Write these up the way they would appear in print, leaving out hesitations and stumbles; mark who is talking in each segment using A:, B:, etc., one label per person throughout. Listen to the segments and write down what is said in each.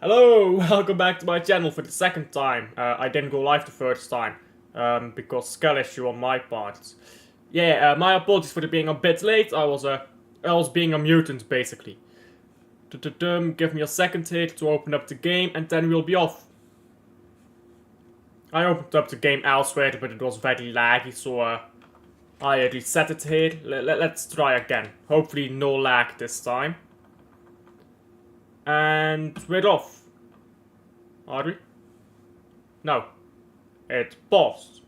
A: Hello, welcome back to my channel for the second time. I didn't go live the first time, because skill issue on my part. Yeah, my apologies for being a bit late. I was being a mutant, basically. Give me a second here to open up the game, and then we'll be off. I opened up the game elsewhere, but it was very laggy, so I reset it here. Let's try again. Hopefully no lag this time. And we're off. Are we? No. It paused.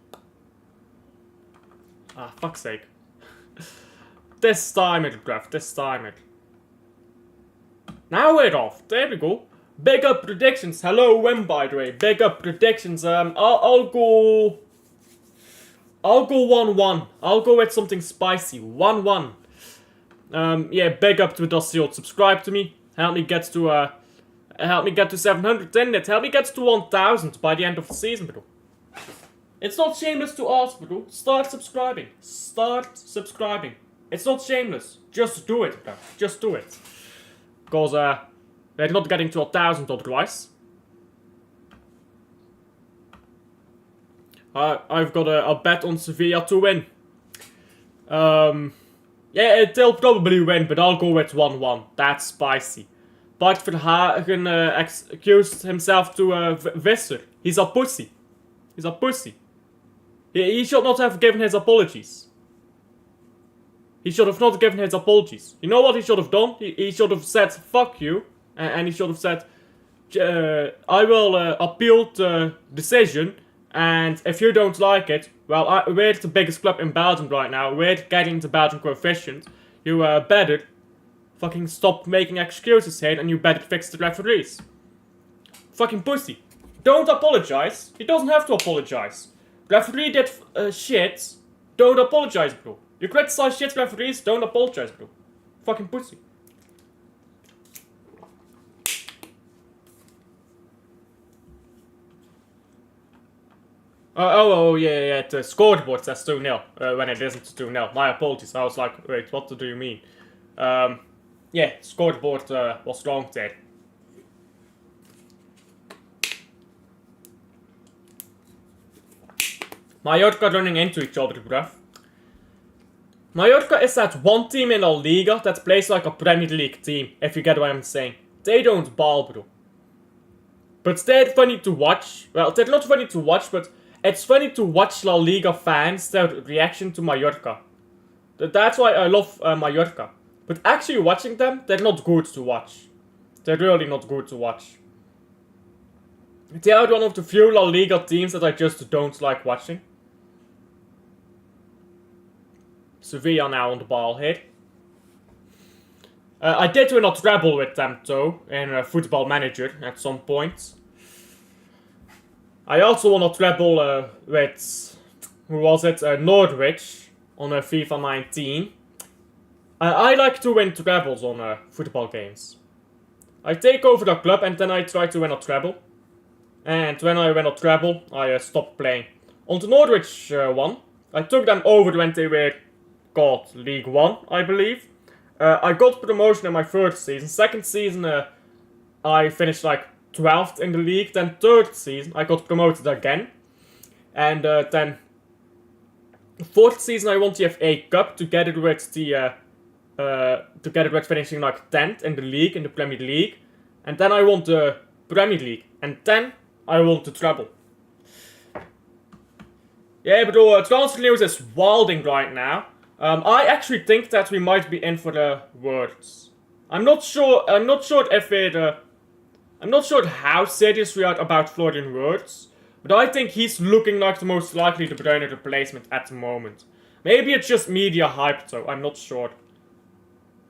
A: Ah, fuck's sake. This time it, bruv. This time it. Now we're off. There we go. Big up predictions. Hello, Wim, by the way. Big up predictions. I'll go 1-1. I'll go with something spicy. 1-1. Yeah, big up to Dossier. Subscribe to me. Help me get to 700, didn't it? Help me get to 1000 by the end of the season, bro. It's not shameless to ask, bro. Start subscribing. Start subscribing. It's not shameless. Just do it, bro. Just do it. Because, we're not getting to 1000 otherwise. I've got a bet on Sevilla to win. Yeah, they'll probably win, but I'll go with 1-1. That's spicy. Bart Verhagen accused himself to Visser. He's a pussy. He's a pussy. He should not have given his apologies. He should have not given his apologies. You know what he should have done? He should have said, fuck you. And he should have said, I will appeal the decision. And if you don't like it, well, we're the biggest club in Belgium right now. We're getting the Belgian coefficient. You better fucking stop making excuses here, and you better fix the referees. Fucking pussy. Don't apologize. He doesn't have to apologize. Referee did shit. Don't apologize, bro. You criticize shit referees, don't apologize, bro. Fucking pussy. Oh, yeah, the scoreboard says 2-0, when it isn't 2-0. My apologies, I was like, wait, what do you mean? Yeah, scoreboard was wrong there. Mallorca running into each other, bruv. Mallorca is that one team in La Liga that plays like a Premier League team, if you get what I'm saying. They don't ball, bro. But they're funny to watch. Well, they're not funny to watch, but it's funny to watch La Liga fans, their reaction to Mallorca. That's why I love Mallorca. But actually watching them, they're not good to watch. They're really not good to watch. They are one of the few La Liga teams that I just don't like watching. Sevilla now on the ball here. I did win a treble with them though, in Football Manager at some point. I also won a treble with, who was it, Norwich on FIFA 19. I like to win trebles on football games. I take over the club and then I try to win a treble. And when I win a treble, I stop playing. On the Norwich one, I took them over when they were called League 1, I believe. I got promotion in my first season. Second season, I finished like 12th in the league. Then third season, I got promoted again. And then fourth season, I won the FA Cup together with finishing like 10th in the league, in the Premier League. And then I won the Premier League. And then I won the treble. Yeah, but transfer news is wilding right now. I actually think that we might be in for the Worlds. I'm not sure if it, I'm not sure how serious we are about Florian Wirtz, but I think he's looking like the most likely De Bruyne replacement at the moment. Maybe it's just media hype though, I'm not sure.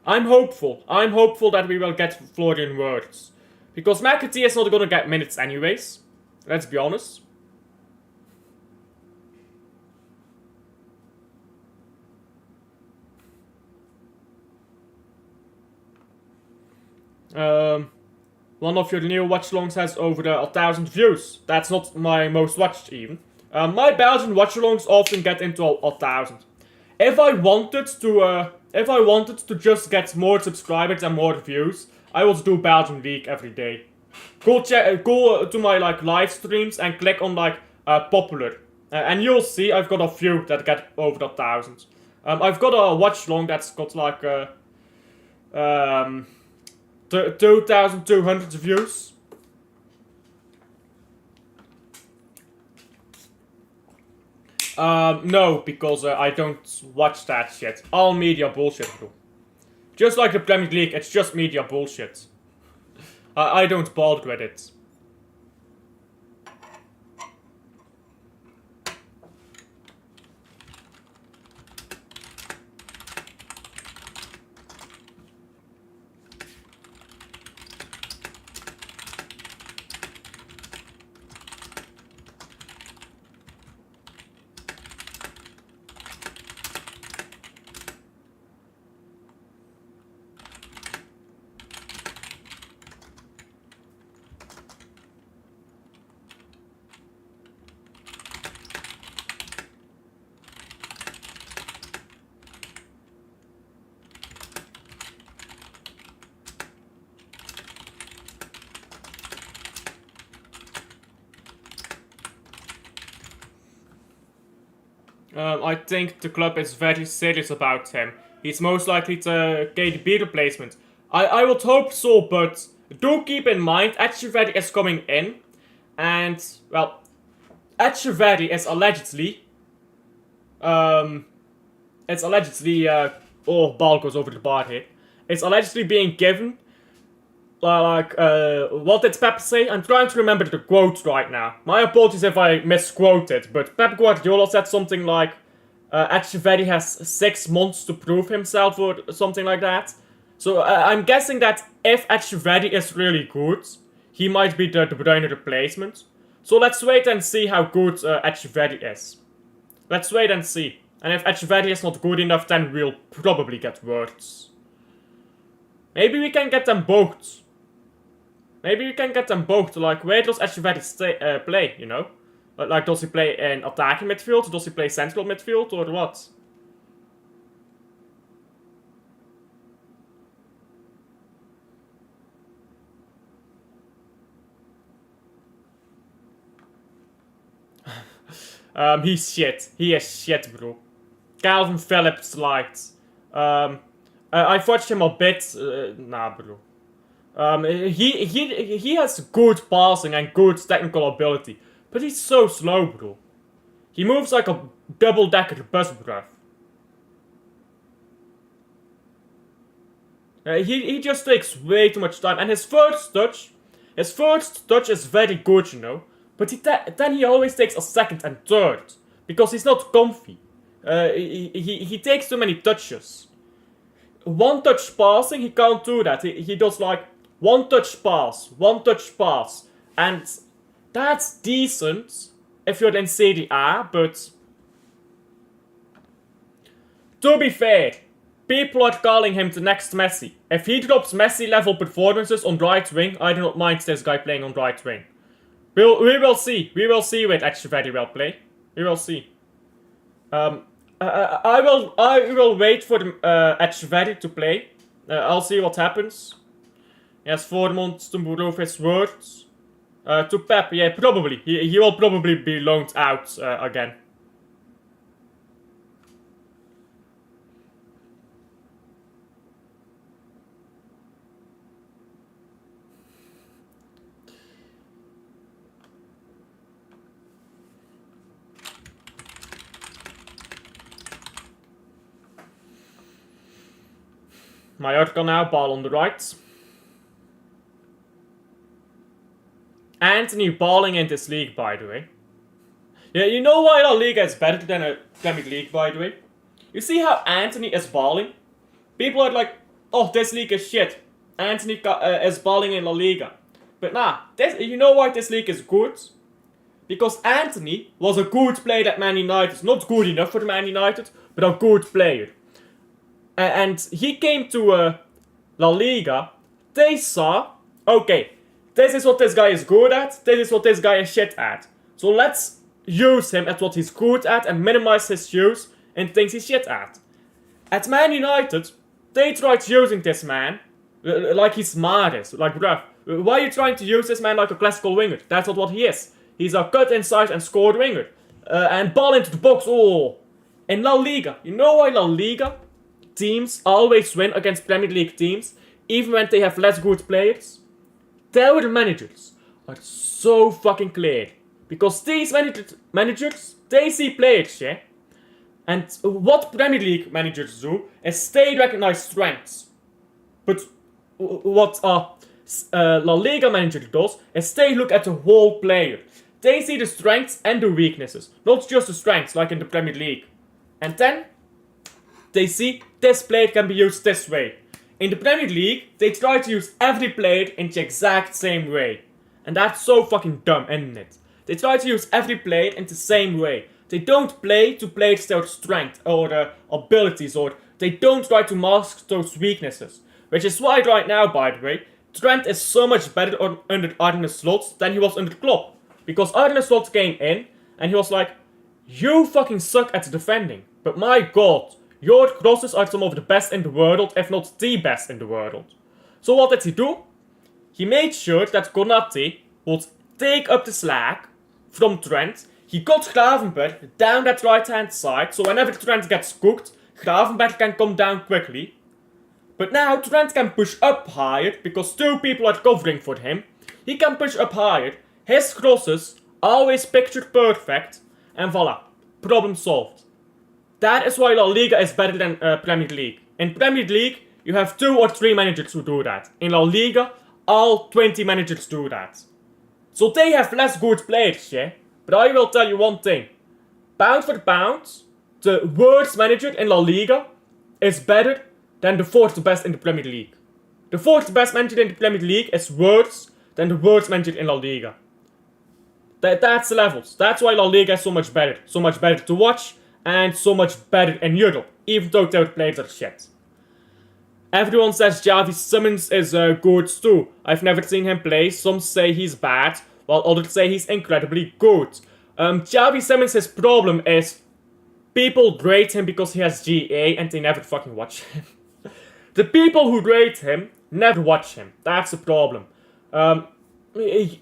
A: I'm hopeful that we will get Florian Wirtz. Because McAtee is not gonna get minutes anyways. Let's be honest. One of your new watchalongs has over 1,000 views. That's not my most watched even. My Belgian watchalongs often get into 1,000. If I wanted to just get more subscribers and more views, I would do Belgian League every day. Go to my like live streams and click on like popular, and you'll see I've got a few that get over 1,000. I've got a Watchalong that's got like 2,200 views. No, because I don't watch that shit. All media bullshit, bro. Just like the Premier League, it's just media bullshit. I don't bother with it. I think the club is very serious about him. He's most likely to get a B replacement. I would hope so, but do keep in mind Echeverri is coming in, and well, Echeverri is allegedly, oh, ball goes over the bar here. It's allegedly being given, what did Pep say? I'm trying to remember the quote right now. My apologies if I misquote it, but Pep Guardiola said something like, Echeverri has 6 months to prove himself or something like that. So I'm guessing that if Echeverri is really good, he might be the De Bruyne replacement. So let's wait and see how good Echeverri is. Let's wait and see. And if Echeverri is not good enough, then we'll probably get words. Maybe we can get them both. Like, where does Echeverri play, you know? Like, does he play in attacking midfield? Does he play central midfield? Or what? He's shit. He is shit, bro. Calvin Phillips light. I've watched him a bit. Nah, bro. He has good passing and good technical ability. But he's so slow, bro. He moves like a double-decker bus, bruv. He just takes way too much time. And his first touch is very good, you know. But then he always takes a second and third. Because he's not comfy. He takes too many touches. One touch passing, he can't do that. He does like one touch pass. And that's decent if you're in Serie A, but to be fair, people are calling him the next Messi. If he drops Messi level performances on right wing, I do not mind this guy playing on right wing. We will see. We will see with Echeverri will play. We will see. I will wait for Echeverri to play. I'll see what happens. He has 4 months to prove his words. To Pep, yeah, probably. He will probably be loaned out again. Mallorca now, ball on the right. Anthony balling in this league, by the way. Yeah, you know why La Liga is better than a Premier League, by the way? You see how Anthony is balling? People are like, oh, this league is shit. Anthony is balling in La Liga. But nah, you know why this league is good? Because Anthony was a good player at Man United. Not good enough for Man United, but a good player. And he came to La Liga. They saw, okay, this is what this guy is good at. This is what this guy is shit at. So let's use him at what he's good at and minimize his use in things he's shit at. At Man United, they tried using this man like he's Maris. Like, bruv, Why are you trying to use this man like a classical winger? That's not what he is. He's a cut inside and scored winger. And ball into the box. Oh. In La Liga. You know why La Liga teams always win against Premier League teams, even when they have less good players? Their managers are so fucking clear. Because these managers, they see players, yeah? And what Premier League managers do is they recognize strengths. But what La Liga manager does is they look at the whole player. They see the strengths and the weaknesses, not just the strengths like in the Premier League. And then they see this player can be used this way. In the Premier League, they try to use every player in the exact same way. And that's so fucking dumb, isn't it? They try to use every player in the same way. They don't play to players their strength or abilities, or they don't try to mask those weaknesses. Which is why right now, by the way, Trent is so much better under Arne Slot than he was under Klopp. Because Arne Slot came in and he was like, you fucking suck at defending. But my god, your crosses are some of the best in the world, if not the best in the world. So what did he do? He made sure that Konate would take up the slack from Trent. He got Gravenberch down that right hand side, so whenever Trent gets cooked, Gravenberch can come down quickly. But now Trent can push up higher, because two people are covering for him. He can push up higher, his crosses, always picture perfect, and voila, problem solved. That is why La Liga is better than Premier League. In Premier League, you have 2 or 3 managers who do that. In La Liga, all 20 managers do that. So they have less good players, yeah? But I will tell you one thing. Pound for pound, the worst manager in La Liga is better than the 4th best in the Premier League. The 4th best manager in the Premier League is worse than the worst manager in La Liga. That's the levels. That's why La Liga is so much better. So much better to watch and so much better in Europe, even though their players are shit. Everyone says Xavi Simons is good too. I've never seen him play. Some say he's bad, while others say he's incredibly good. Xavi Simons, his problem is people rate him because he has GA and they never fucking watch him. The people who rate him never watch him. That's the problem. He's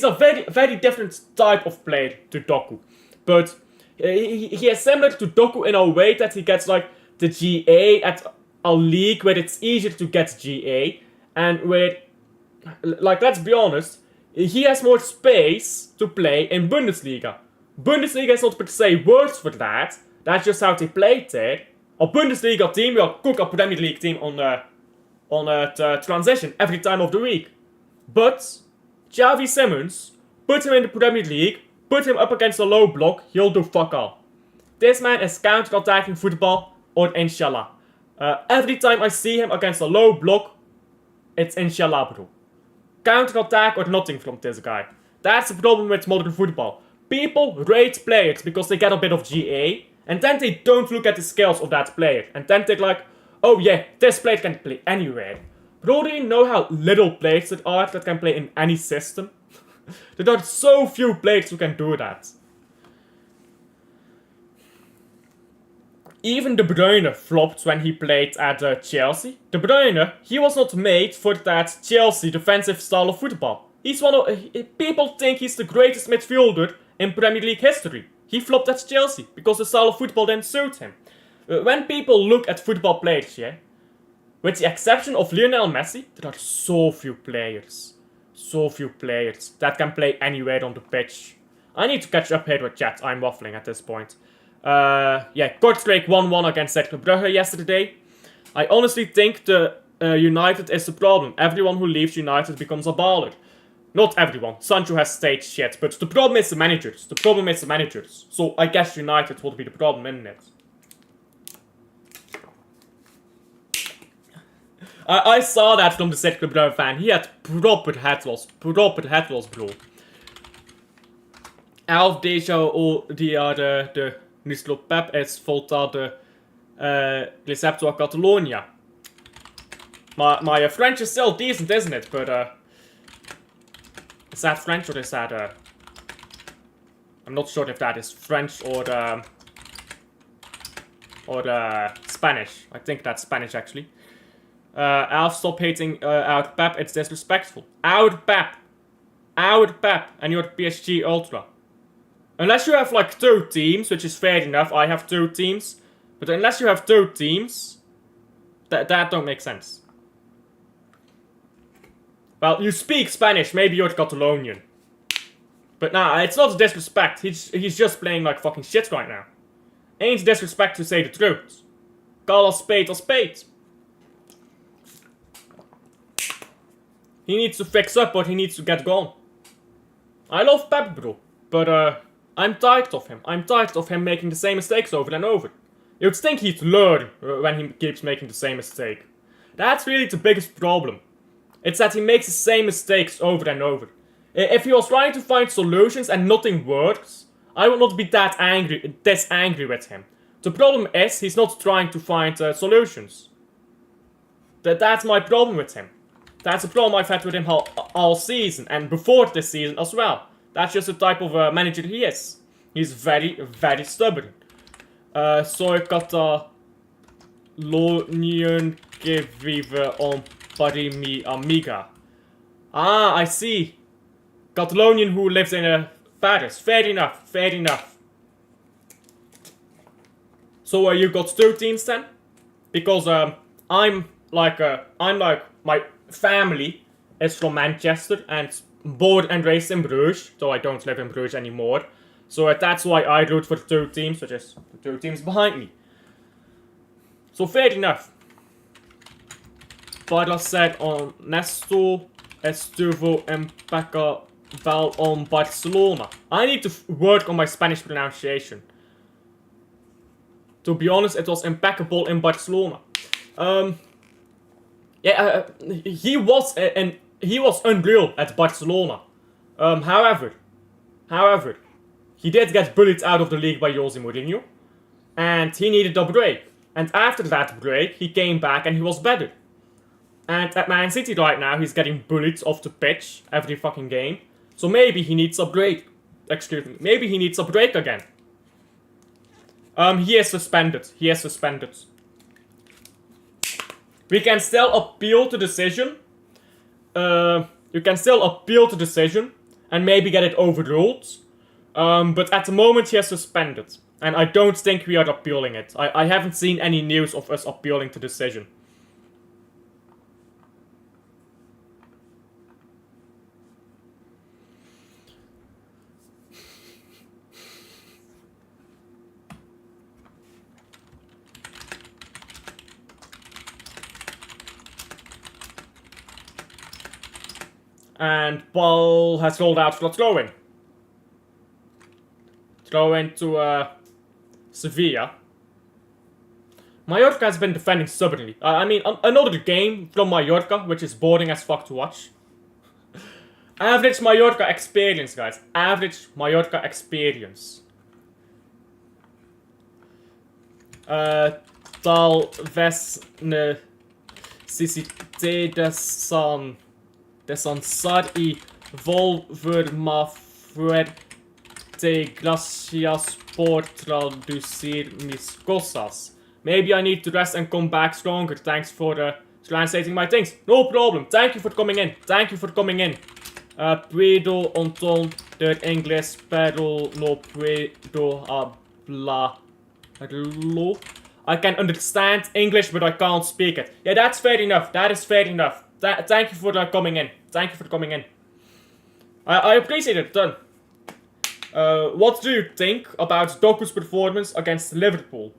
A: a very, very different type of player to Doku. But he is similar to Doku in a way that he gets like the GA at a league where it's easier to get GA. And where, like, let's be honest, he has more space to play in Bundesliga. Bundesliga is not per se worse for that. That's just how they play there. A Bundesliga team will cook a Premier League team on the transition every time of the week. But Xavi Simons, put him in the Premier League, put him up against a low block, he'll do fuck all. This man is counter-attacking football, or inshallah. Every time I see him against a low block, it's inshallah, bro. Counter-attack or nothing from this guy. That's the problem with modern football. People rate players because they get a bit of GA, and then they don't look at the skills of that player. And then they're like, oh yeah, this player can play anywhere. Bro, do you know how little players there are that can play in any system? There are so few players who can do that. Even De Bruyne flopped when he played at Chelsea. De Bruyne, he was not made for that Chelsea defensive style of football. He's people think he's the greatest midfielder in Premier League history. He flopped at Chelsea because the style of football didn't suit him. When people look at football players, yeah, with the exception of Lionel Messi, there are so few players. So few players that can play anywhere on the pitch. I need to catch up here with chat. I'm waffling at this point. Yeah, Kortrijk 1-1 against Cercle Brugge yesterday. I honestly think the United is the problem. Everyone who leaves United becomes a baller. Not everyone. Sancho has stayed shit, but the problem is the managers. The problem is the managers. So I guess United would be the problem, isn't it? I saw that from the Cercle Brugge fan. He had proper head loss, bro. 11 déjà die de Nistro Pep is volta de Recepto a Catalonia. My French is still decent, isn't it? But is that French or is that I'm not sure if that is French or Spanish. I think that's Spanish actually. Alf, stop hating out Pep, it's disrespectful. Out Pep! Out Pep! And you're PSG Ultra. Unless you have like 2 teams, which is fair enough, I have 2 teams. But unless you have 2 teams, that don't make sense. Well, you speak Spanish, maybe you're Catalonian. But nah, it's not disrespect, he's just playing like fucking shit right now. Ain't disrespect to say the truth. Call a spade a spade. He needs to fix up, but he needs to get gone. I love Pep, bro, but I'm tired of him. I'm tired of him making the same mistakes over and over. You'd think he'd learn when he keeps making the same mistake. That's really the biggest problem. It's that he makes the same mistakes over and over. If he was trying to find solutions and nothing works, I would not be this angry with him. The problem is, he's not trying to find solutions. That's my problem with him. That's a problem I've had with him all season, and before this season as well. That's just the type of manager he is. He's very, very stubborn. Så Katalonien que vive en Paris mi amiga. Ah, I see. Catalonian who lives in Paris. Fair enough, fair enough. So you got 2 teams then? Because I'm like my family is from Manchester and born and raised in Bruges, so I don't live in Bruges anymore. So that's why I root for 2 teams, which is the 2 teams behind me. So fair enough. Para ser honesto, estuvo impeccable on Barcelona. I need to work on my Spanish pronunciation. To be honest, it was impeccable in Barcelona. He was unreal at Barcelona. However, he did get bullied out of the league by Jose Mourinho, and he needed a break. And after that break, he came back and he was better. And at Man City right now, he's getting bullied off the pitch every fucking game. So maybe he needs a break. Excuse me. Maybe he needs a break again. He is suspended. He is suspended. We can still appeal the decision. You can still appeal the decision and maybe get it overruled. But at the moment he is suspended. And I don't think we are appealing it. I haven't seen any news of us appealing the decision. And ball has rolled out for a throw-in. Throw-in to Sevilla. Mallorca has been defending stubbornly. I mean, another game from Mallorca, which is boring as fuck to watch. Average Mallorca experience, guys. Average Mallorca experience. Talvez necessité descansar y volver más fuerte. Gracias por traducir mis cosas. Maybe I need to rest and come back stronger. Thanks for translating my things. No problem. Thank you for coming in. Thank you for coming in. Puedo entender inglés, pero no puedo hablarlo. I can understand English, but I can't speak it. Yeah, that's fair enough. That is fair enough. Thank you for coming in. Thank you for coming in. I appreciate it, done. What do you think about Doku's performance against Liverpool?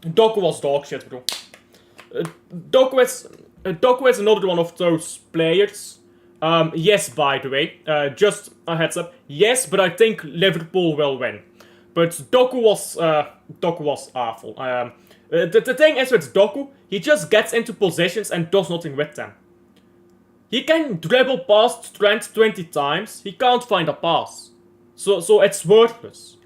A: Doku was dog shit, bro. Doku is another one of those players. Yes, by the way, just a heads up. Yes, but I think Liverpool will win. But Doku was awful. The thing is with Doku, he just gets into positions and does nothing with them. He can dribble past Trent 20 times, he can't find a pass. So it's worthless.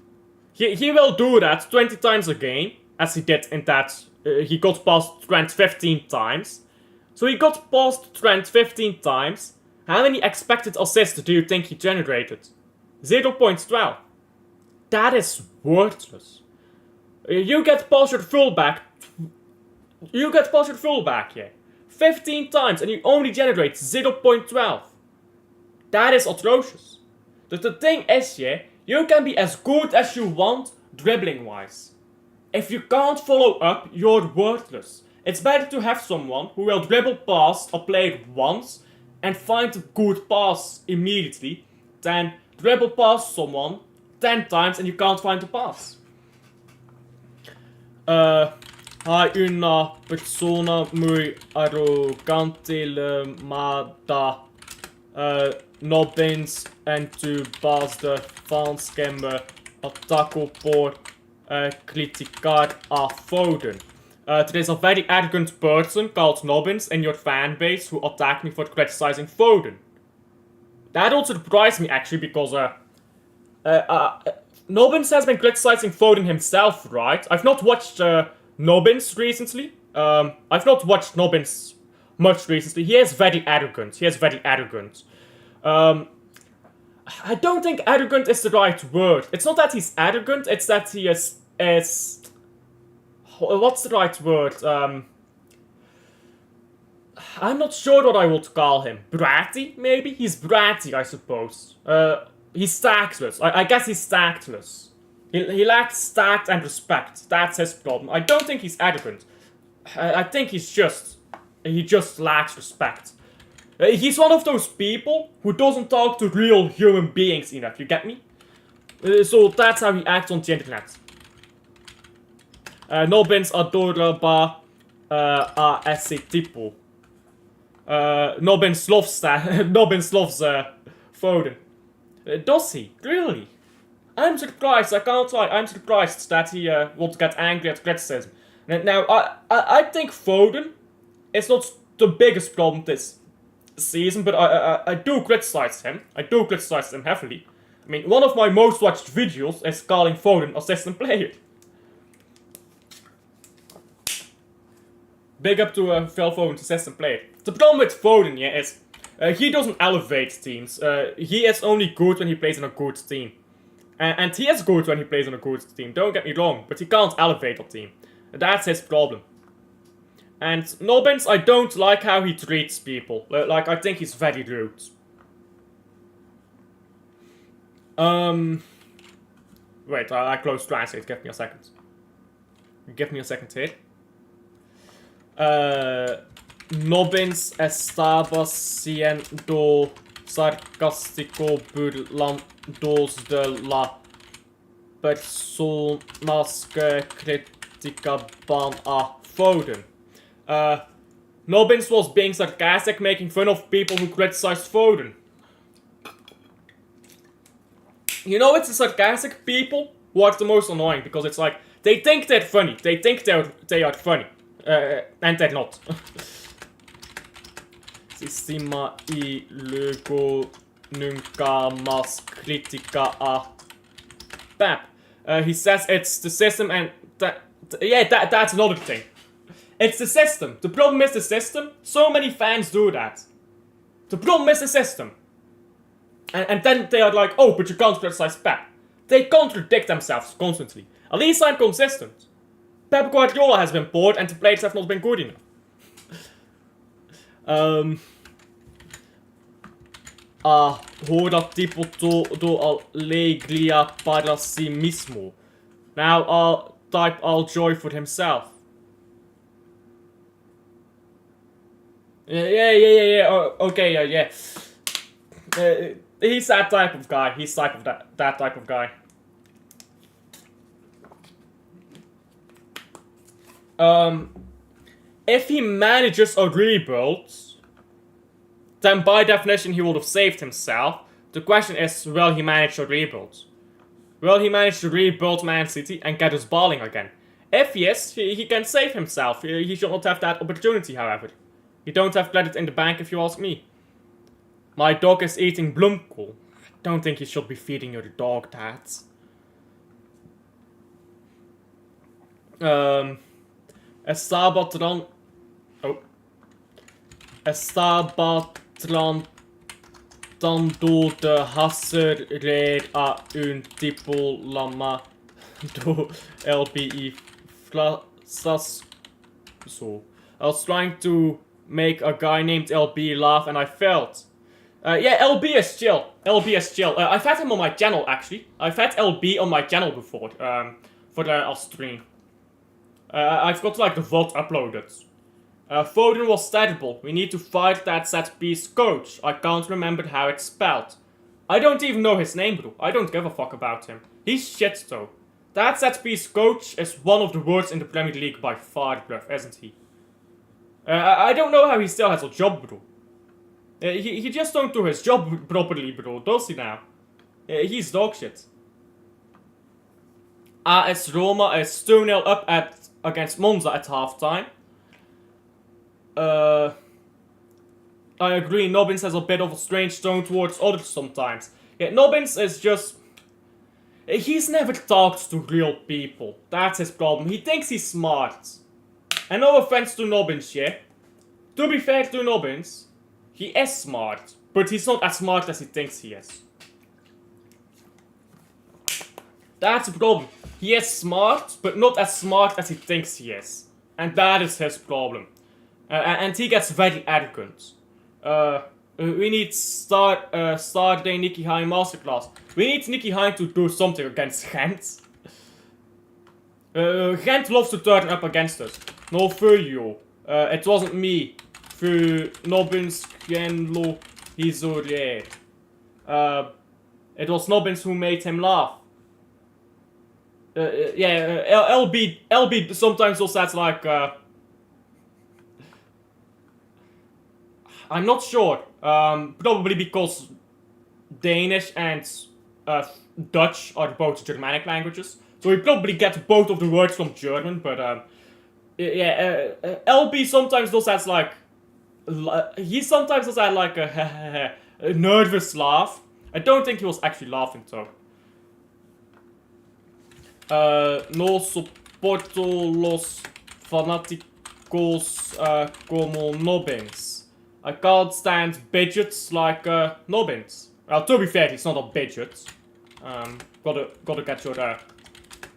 A: He will do that 20 times a game, as he did in that, he got past Trent 15 times. So he got past Trent 15 times. How many expected assists do you think he generated? 0.12. That is worthless. You get past your fullback You get past your fullback, yeah. 15 times and you only generate 0.12. That is atrocious. But the thing is, yeah, you can be as good as you want dribbling wise. If you can't follow up, you're worthless. It's better to have someone who will dribble past a player once and find a good pass immediately than dribble past someone 10 times and you can't find the pass. Hai una persona muy arrogante llamada Nobbins en tu base de fans que me atacó por criticar a Foden. There is a very arrogant person called Nobbins in your fan base who attacked me for criticizing Foden. That also surprised me actually because Nobbins has been criticizing Foden himself, right? I've not watched Nobbins recently. I've not watched Nobbins much recently. He is very arrogant. I don't think arrogant is the right word. It's not that he's arrogant, it's that he is what's the right word? I'm not sure what I would call him. Bratty, maybe? He's bratty, I suppose. He's tactless. I guess he's tactless. He lacks tact and respect. That's his problem. I don't think he's arrogant. I think he just lacks respect. He's one of those people who doesn't talk to real human beings enough, you get me? So that's how he acts on the internet. Nobbins adoraba a esse tipo. Nobbins loves Foden. Does he? Really? I'm surprised, I can't lie. I'm surprised that he would get angry at criticism. Now, I think Foden is not the biggest problem this season, but I do criticize him. I do criticize him heavily. I mean, one of my most watched videos is calling Foden assistant player. Big up to Phil Foden's assistant player. The problem with Foden, yeah, is he doesn't elevate teams. He is only good when he plays in a good team. And he is good when he plays on a good team, don't get me wrong, but he can't elevate a team. That's his problem. And Nobbins, I don't like how he treats people. Like, I think he's very rude. Wait, I closed translate, give me a second. Give me a second here. Nobbins estaba siendo sarcástico burlándose de las personas que criticaban a Foden. Nobbins was being sarcastic, making fun of people who criticized Foden. You know, it's the sarcastic people who are the most annoying, because it's like, they think they're funny, they think they are funny, and they're not. Sistema y luego nunca más critica a Pep. He says it's the system and that's another thing. It's the system. The problem is the system. So many fans do that. The problem is the system. And then they are like, oh, but you can't criticize Pep. They contradict themselves constantly. At least I'm consistent. Pep Guardiola has been bored and the players have not been good enough. Ahora tipo todo alegria para si mismo. Now I'll type all joy for himself. Yeah. Okay, yeah. He's that type of guy. He's that type of guy. If he manages a rebuild, then by definition he would have saved himself. The question is, will he manage a rebuild? Will he manage to rebuild Man City and get us balling again? If yes, he can save himself. He should not have that opportunity, however. You don't have credit in the bank if you ask me. My dog is eating bloemkool. Don't think you should be feeding your dog that. Estaba tratando de hacer a un tipo llamado LBI Flasas So I was trying to make a guy named LB laugh, and I failed. Yeah, LB is chill. LB is chill. I've had him on my channel, actually. I've had LB on my channel before, for the stream. I've got, like, the VOD uploaded. Foden was terrible. We need to fight that set-piece coach. I can't remember how it's spelled. I don't even know his name, bro. I don't give a fuck about him. He's shit, though. That set-piece coach is one of the worst in the Premier League by far, bruv, isn't he? I don't know how he still has a job, bro. He just don't do his job properly, bro. Does he now? He's dog shit. AS Roma is 2-0 up against Monza at halftime. I agree, Nobbins has a bit of a strange tone towards others sometimes. Yeah, Nobbins is just... He's never talked to real people. That's his problem. He thinks he's smart. And no offense to Nobbins, yeah? To be fair to Nobbins, he is smart. But he's not as smart as he thinks he is. That's the problem. He is smart, but not as smart as he thinks he is. And that is his problem. And he gets very arrogant. We need Saturday Nicky Hein masterclass. We need Nicky Hein to do something against Gent. Gent loves to turn up against us. No, for you. It wasn't me. For Nobbins, Genlo, he's so rare. It was Nobbins who made him laugh. LB sometimes also says like, I'm not sure. Probably because Danish and Dutch are both Germanic languages. So we probably get both of the words from German, but LB sometimes does has like... He sometimes does have like a nervous laugh. I don't think he was actually laughing though. No soporto los fanáticos como Nobbins. I can't stand midgets like Nobbins. Well, to be fair, he's not a midget. Gotta get your...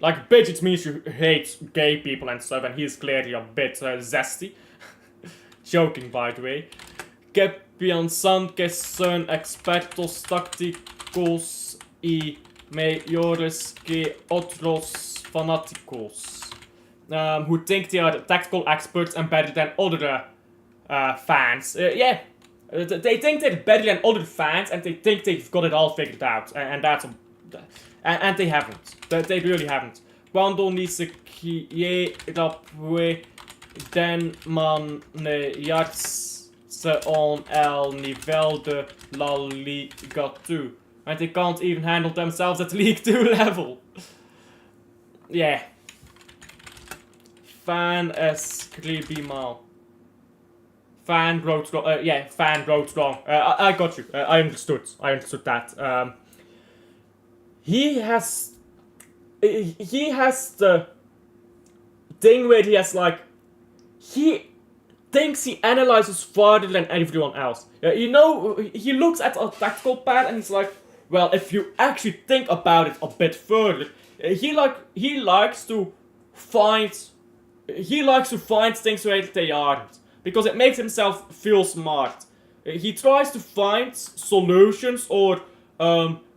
A: like, midget means you hate gay people and stuff, and he's clearly a bit zesty. Joking, by the way. Que piensan que son expertos tácticos y mejores que otros fanáticos. Who think they are the tactical experts and better than other fans. Yeah, they think they're better than other fans, and they think they've got it all figured out, and that's and they haven't. They really haven't. Cuando ni siquiera pueden manillarse on el nivel de la Liga 2, and they can't even handle themselves at League 2 level. Yeah. Fan escribí mal. Fan wrote wrong. Yeah, fan wrote wrong. I got you. I understood. I understood that. He has the thing where he has like, he thinks he analyzes farther than everyone else. You know, he looks at a tactical pad and he's like, well, if you actually think about it a bit further, he likes to find things where they aren't. Because it makes himself feel smart. He tries to find solutions or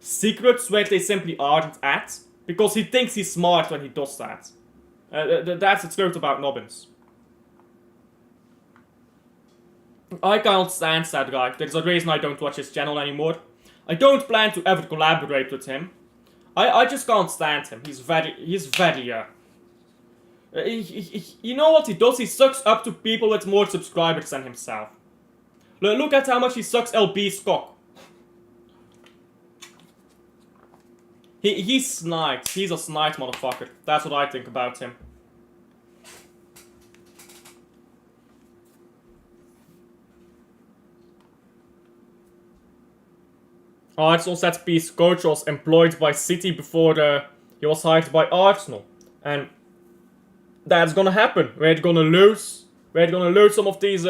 A: secrets where they simply aren't at. Because he thinks he's smart when he does that. That's the truth about Nobbins. I can't stand that guy. There's a reason I don't watch his channel anymore. I don't plan to ever collaborate with him. I just can't stand him. He's very you know what he does? He sucks up to people with more subscribers than himself. Look at how much he sucks LB's cock. He's snide. He's a snide motherfucker. That's what I think about him. Arsenal set-piece coach was employed by City before he was hired by Arsenal. And that's gonna happen. We're gonna lose some of these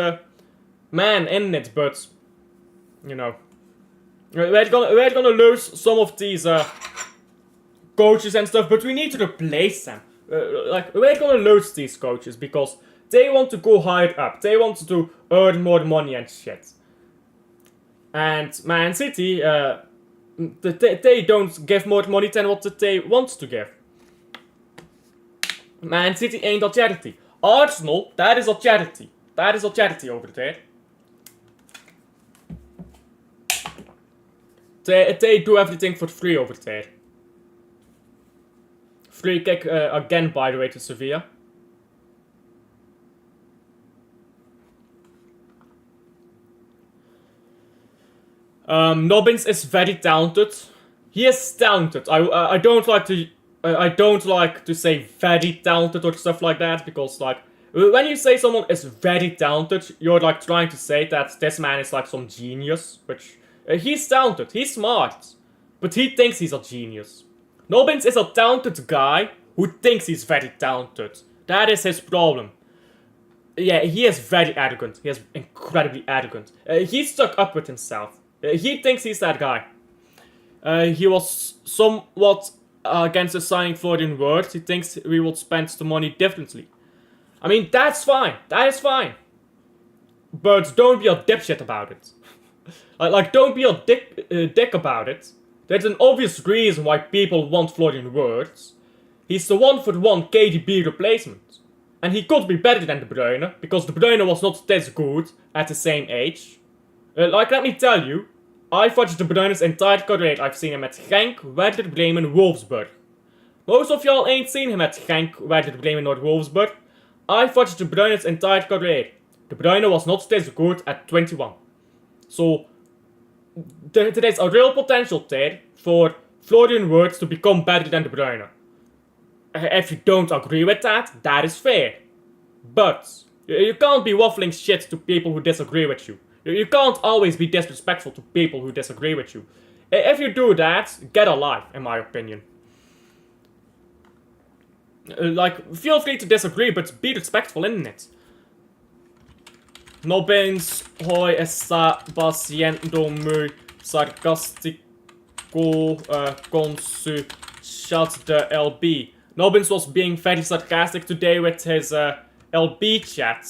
A: men in it, but you know, we're gonna lose some of these coaches and stuff. But we need to replace them. Like, we're gonna lose these coaches because they want to go higher up. They want to earn more money and shit. And Man City, they don't give more money than what they want to give. Man City ain't a charity. Arsenal, that is a charity. That is a charity over there. They do everything for free over there. Free kick again, by the way, to Sevilla. Nobbins is very talented. He is talented. I don't like to say very talented or stuff like that, because like when you say someone is very talented, you're like trying to say that this man is like some genius, which he's talented, he's smart, but he thinks he's a genius. Nobbins is a talented guy who thinks he's very talented. That is his problem. Yeah, he is very arrogant. He is incredibly arrogant. He's stuck up with himself. He thinks he's that guy. He was somewhat against assigning Florian Wirtz. He thinks we will spend the money differently. I mean, that's fine. That is fine. But don't be a dipshit about it. Like, don't be a dick about it. There's an obvious reason why people want Florian Wirtz. He's the 1-for-1 KDB replacement. And he could be better than De Bruyne, because De Bruyne was not this good at the same age. Like, let me tell you, I've watched De Bruyne's entire career. I've seen him at Genk, Werder Bremen, Wolfsburg. Most of y'all ain't seen him at Genk, Werder Bremen or Wolfsburg. I've watched De Bruyne's entire career. De Bruyne was not this good at 21. So, there is a real potential there for Florian Wirtz to become better than De Bruyne. If you don't agree with that, that is fair. But you can't be waffling shit to people who disagree with you. You can't always be disrespectful to people who disagree with you. If you do that, get a life, in my opinion. Like, feel free to disagree, but be respectful, isn't it? Nobbins hoy está siendo muy sarcástico con su chat de LB. Nobbins was being very sarcastic today with his LB chat.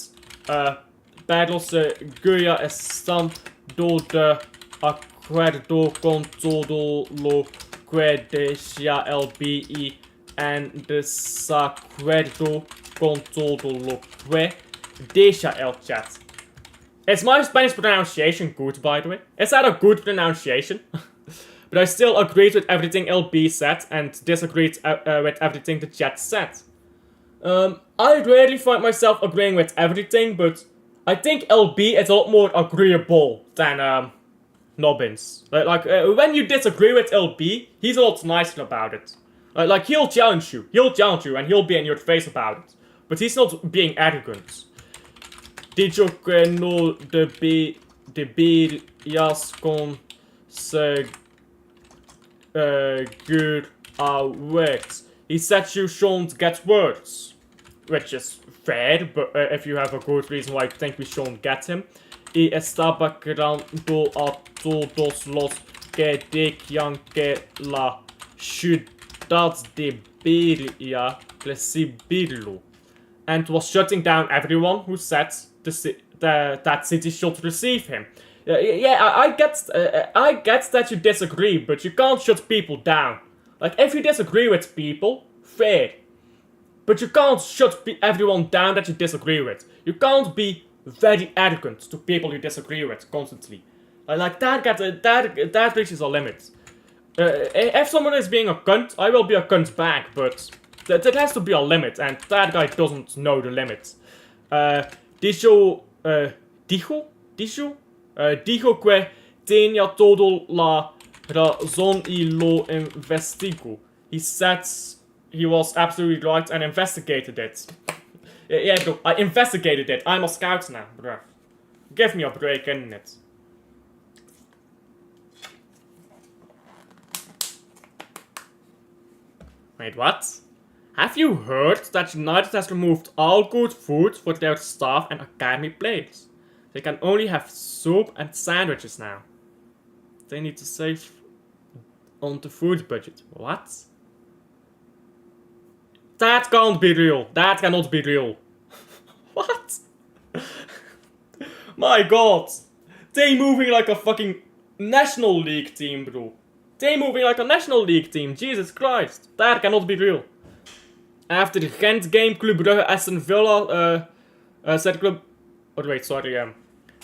A: Pero seguía estando de acuerdo con todo lo que decía LB en desacuerdo con todo lo que decía el chat. Is my Spanish pronunciation good, by the way? Is that a good pronunciation? But I still agreed with everything LB said and disagreed with everything the chat said. I rarely find myself agreeing with everything, but I think LB is a lot more agreeable than Nobbins. When you disagree with LB, he's a lot nicer about it. Like, he'll challenge you and he'll be in your face about it. But he's not being arrogant. Dicho que no deberías conseguir a words. He said you shouldn't get words. Which is fair, but if you have a good reason why you think we shouldn't get him. Y estaba creando a todos los que decían que la ciudad debería recibirlo. And was shutting down everyone who said that City should receive him. I get that you disagree, but you can't shut people down. Like, if you disagree with people, fair. But you can't shut everyone down that you disagree with. You can't be very arrogant to people you disagree with constantly. Like, that reaches a limit. If someone is being a cunt, I will be a cunt back, but there has to be a limit, and that guy doesn't know the limit. Dijo que tenía todo la razón y lo investigó. He said he was absolutely right and investigated it. Yeah, bro, I investigated it. I'm a scout now, bruh. Give me a break, innit? Wait, what? Have you heard that United has removed all good food for their staff and academy players? They can only have soup and sandwiches now. They need to save on the food budget. What? That can't be real. That cannot be real. What? My god. They moving like a fucking National League team, bro. They moving like a National League team. Jesus Christ. That cannot be real. After the Gent game, Club Brugge, Aston Villa, said Club... Oh, wait, sorry.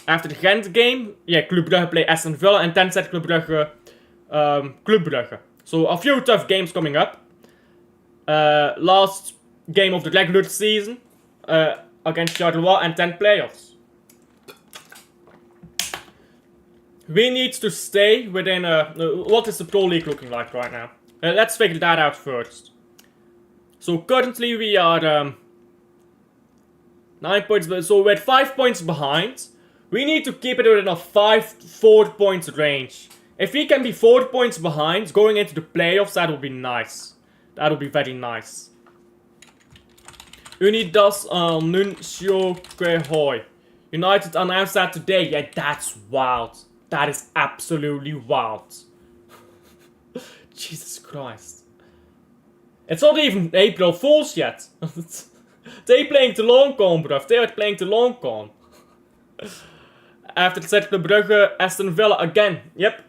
A: After the Gent game, yeah, Club Brugge play Aston Villa, and then said Club Brugge, Club Brugge. So, a few tough games coming up. Last game of the regular season, against Charleroi, and 10 playoffs. We need to stay within, what is the Pro League looking like right now? Let's figure that out first. So currently we are 9 points, so we're 5 points behind. We need to keep it within a 4 points range. If we can be 4 points behind going into the playoffs, that would be nice. That would be very nice. Unidas Nuncio Quehoy. United announced that today. Yeah, that's wild. That is absolutely wild. Jesus Christ. It's not even April Fools yet. They playing the long con, bruv. They are playing the long con. After Cercle Brugge, Aston Villa again. Yep.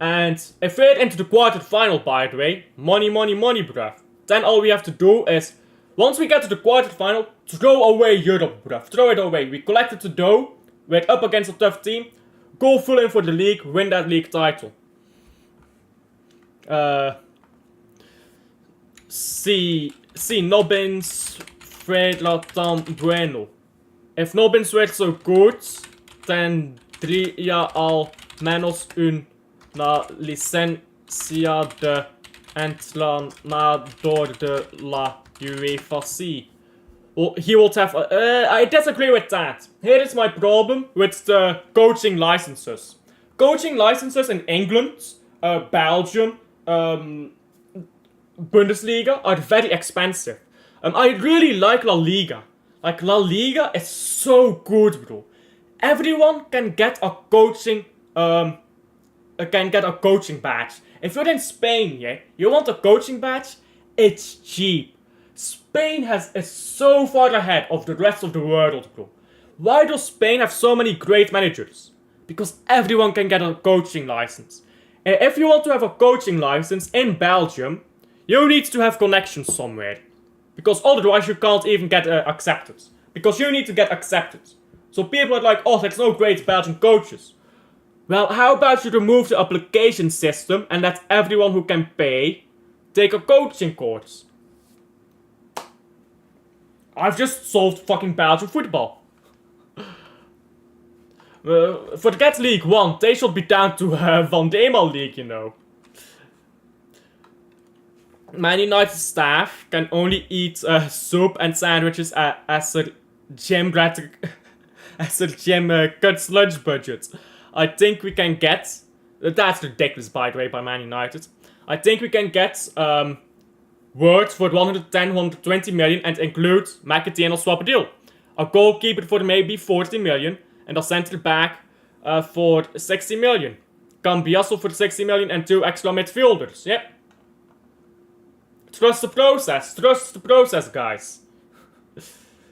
A: And if we're into the quarterfinal, by the way, money, money, money, bruv. Then all we have to do is, once we get to the quarterfinal, throw away Europe, bruv. Throw it away. We collected the dough. We're up against a tough team. Go full in for the league, win that league title. Si Nobbins fuera tan bueno. If Nobbins werd zo goed, tendría al menos una licencia de entrenador de la UFC. Well, he will have... I disagree with that. Here is my problem with the coaching licenses. Coaching licenses in England, Belgium, Bundesliga are very expensive. I really like La Liga. Like, La Liga is so good, bro. Everyone can get a coaching... badge. If you're in Spain, yeah, you want a coaching badge, it's cheap. Spain is so far ahead of the rest of the world, bro. Why does Spain have so many great managers? Because everyone can get a coaching license. If you want to have a coaching license in Belgium, you need to have connections somewhere. Because otherwise you can't even get accepted. Because you need to get accepted. So people are like, oh, there's no great Belgian coaches. Well, how about you remove the application system and let everyone who can pay take a coaching course? I've just solved fucking Belgian football. Forget League 1, they should be down to Van Demal League, you know. Man United staff can only eat soup and sandwiches as their gym cuts lunch budget. I think we can get... That's ridiculous, by the way, by Man United. I think we can get... words for 110, 120 million and include McAtee and a swap deal. A goalkeeper for maybe 40 million and a centre back for 60 million. Cambiasso for 60 million and 2 extra midfielders. Yep. Trust the process, guys.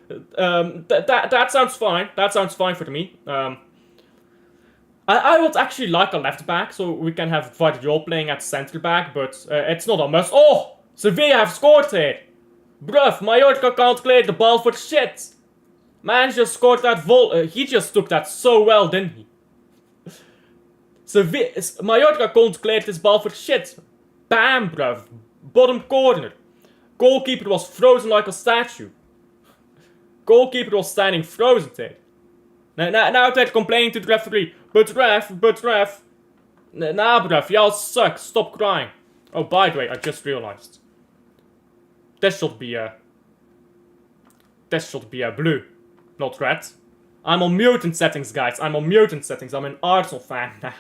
A: That sounds fine. That sounds fine for me. I would actually like a left back, so we can have Vardiol playing at centre back, but it's not a must. Oh! Sevilla have scored here! Bruv, Mallorca can't clear the ball for shit! Man just scored that he just took that so well, didn't he? Mallorca can't clear this ball for shit. Bam, bruv. Bottom corner. Goalkeeper was frozen like a statue. Goalkeeper was standing frozen there. Now they're complaining to the referee. But ref. Nah, bruv, y'all suck. Stop crying. Oh, by the way, I just realized. This should be a blue, not red. I'm on mutant settings, guys. I'm on mutant settings. I'm an Arsenal fan now.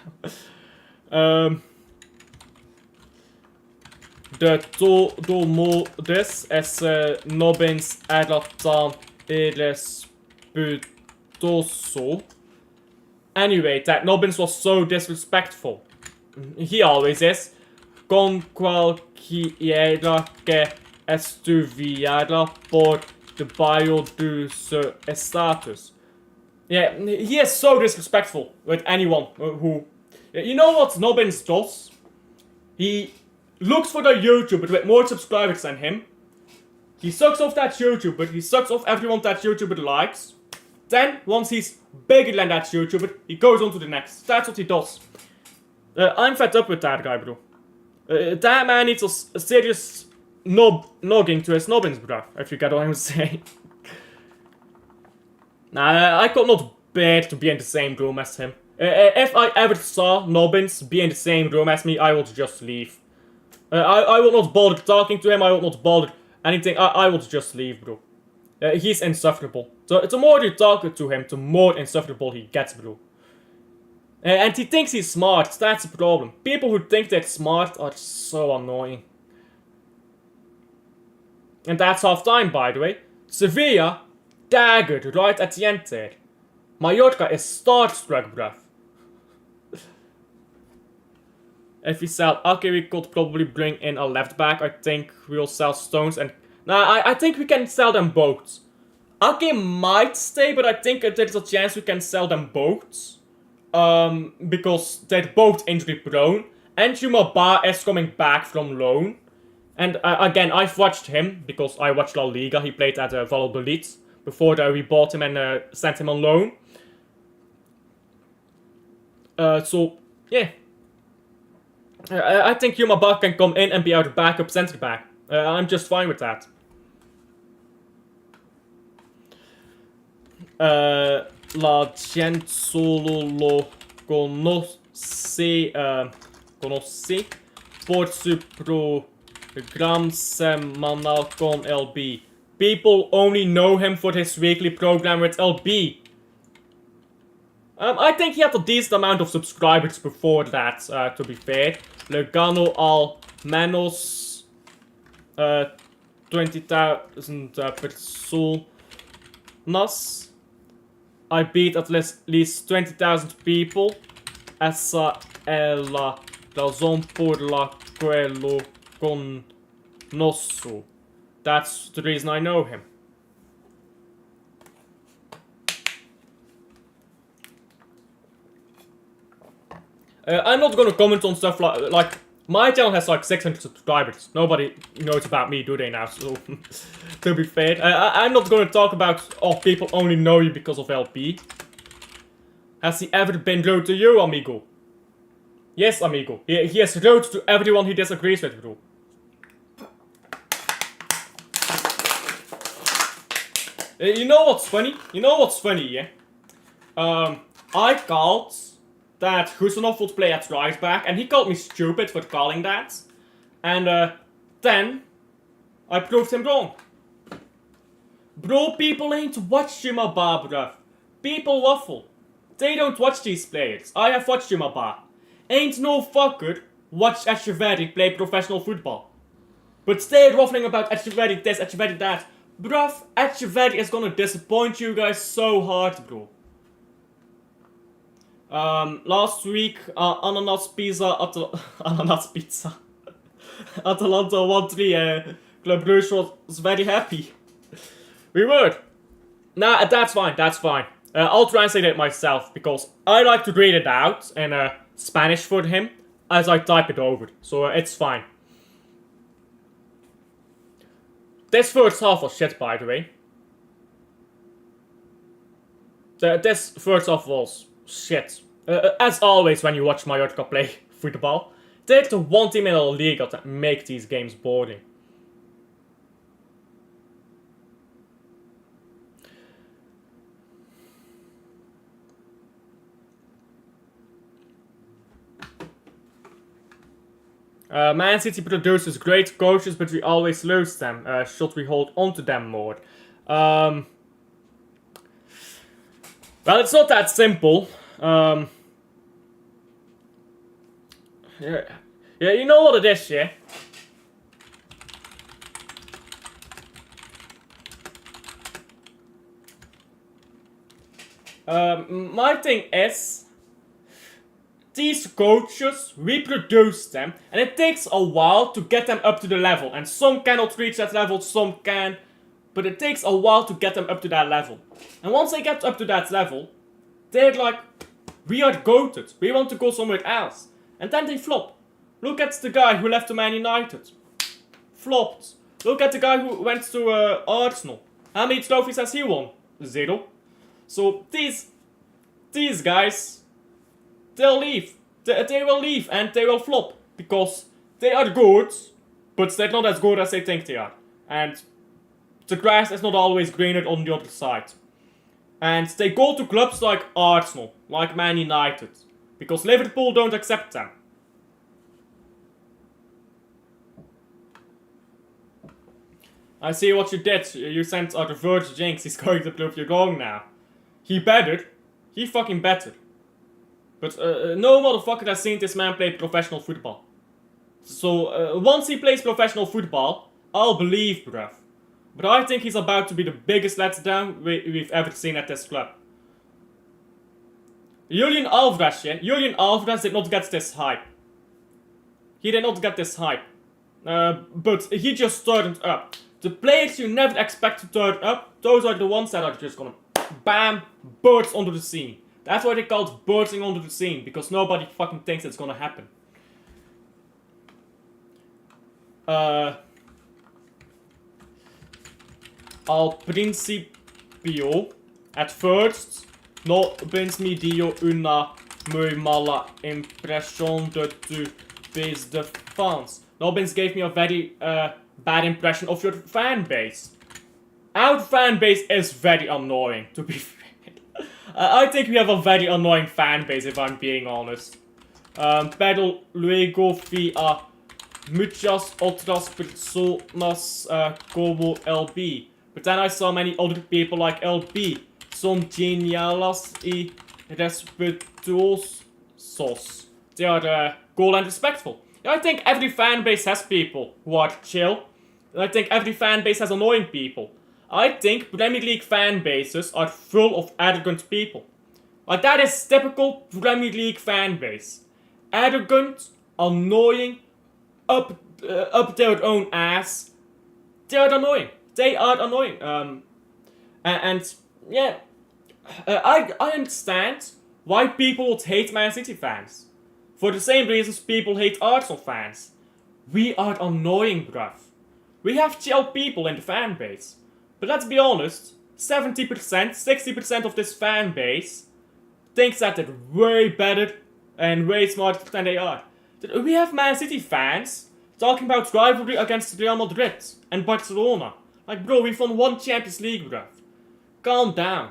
A: De todo modus es Nobbins era tan irrespetuoso. Anyway, that Nobbins was so disrespectful. He always is. Con cualquiera que estuviera por de bio du status. Yeah, he is so disrespectful with anyone who... You know what Nobbins does? He looks for the YouTuber with more subscribers than him. He sucks off that YouTuber, he sucks off everyone that YouTuber likes. Then, once he's bigger than that YouTuber, he goes on to the next. That's what he does. I'm fed up with that guy, bro. That man needs a serious nogging to his nobbins, bro, if you get what I'm saying. Nah, I could not bear to be in the same room as him. If I ever saw Nobbins be in the same room as me, I would just leave. I will not bother talking to him, I will not bother anything, I would just leave, bro. He's insufferable. So the more you talk to him, the more insufferable he gets, bro. And he thinks he's smart, that's the problem. People who think they're smart are so annoying. And that's half time, by the way. Sevilla daggered right at the end there. Mallorca is starstruck, bruv. If we sell Ake, we could probably bring in a left back. I think we'll sell Stones and... Nah, I think we can sell them both. Ake might stay, but I think there's a chance we can sell them both. Because they're both injury prone. And Jumaba is coming back from loan. And again, I've watched him, because I watched La Liga. He played at Valladolid. Before we bought him and sent him on loan. So, yeah. I think Jumaba can come in and be our backup centre back. I'm just fine with that. La gente solo lo conoce por su program semanal con LB. People only know him for his weekly program with LB. I think he had a decent amount of subscribers before that, to be fair. Le gano al menos 20,000 personas. I beat at least 20,000 people. Esa es la razón por la que lo conozco. That's the reason I know him. I'm not gonna comment on stuff like my channel has like 600 subscribers. Nobody knows about me, do they now? So, to be fair, I'm not gonna talk about, oh, people only know you because of LP. Has he ever been rude to you, amigo? Yes, amigo. He is rude to everyone he disagrees with, bro. You know what's funny? Yeah? I called that Husanov would play at right back, and he called me stupid for calling that. And then I proved him wrong. Bro, people ain't watch Jumaba, bruv. People waffle. They don't watch these players. I have watched Jumaba. Ain't no fucker watch Echeverri play professional football. But stay waffling about Echeverri this, Echeverri that. Bruv, Echeverri is gonna disappoint you guys so hard, bro. Last week, ananas pizza, Atalanta 1-3, Club Brugge was very happy. We were. Nah, that's fine. I'll translate it myself, because I like to read it out in Spanish for him, as I type it over, so it's fine. This first half was shit, by the way. This first half was shit. As always when you watch Mallorca play football. They're the one team in La Liga that make these games boring. Man City produces great coaches, but we always lose them. Should we hold on to them more? Well, it's not that simple. Yeah, you know what it is, yeah? My thing is, these coaches, we produce them, and it takes a while to get them up to the level, and some cannot reach that level, some can. but it takes a while to get them up to that level. And once they get up to that level, they're like, we are goated, we want to go somewhere else. And then they flop. Look at the guy who left to Man United. Flopped. Look at the guy who went to Arsenal. How many trophies has he won? 0. So these guys, they'll leave. They will leave and they will flop. Because they are good, but they're not as good as they think they are. And the grass is not always greener on the other side. And they go to clubs like Arsenal, like Man United. Because Liverpool don't accept them. I see what you did. You sent out a Virgil Jinx. He's going to prove you wrong now. He bettered. He fucking bettered. But no motherfucker has seen this man play professional football. So once he plays professional football, I'll believe, bruv. But I think he's about to be the biggest letdown we've ever seen at this club. Julian Alvarez, yeah? Julian Alvarez did not get this hype. He did not get this hype. But he just turned up. The players you never expect to turn up, those are the ones that are just gonna BAM! Burst onto the scene. That's why they call it bursting onto the scene, because nobody fucking thinks it's gonna happen. Al principio, at first, no brings me dio una muy mala impresión de tu base de fans. Nobbins gave me a very bad impression of your fan base. Our fan base is very annoying, to be fair. I think we have a very annoying fan base, if I'm being honest. Pero luego vi a muchas otras personas como LB. But then I saw many other people like LB. Son geniales y respetuosos. They are cool and respectful. I think every fan base has people who are chill. I think every fan base has annoying people. I think Premier League fan bases are full of arrogant people. Like, that is typical Premier League fan base. Arrogant, annoying, up their own ass. They are annoying. They are annoying. And yeah, I understand why people would hate Man City fans. For the same reasons people hate Arsenal fans. We are annoying, bruv. We have chill people in the fan base. But let's be honest, 70%, 60% of this fan base thinks that they're way better and way smarter than they are. We have Man City fans talking about rivalry against Real Madrid and Barcelona. Like, bro, we've won 1 Champions League, bruv. Calm down.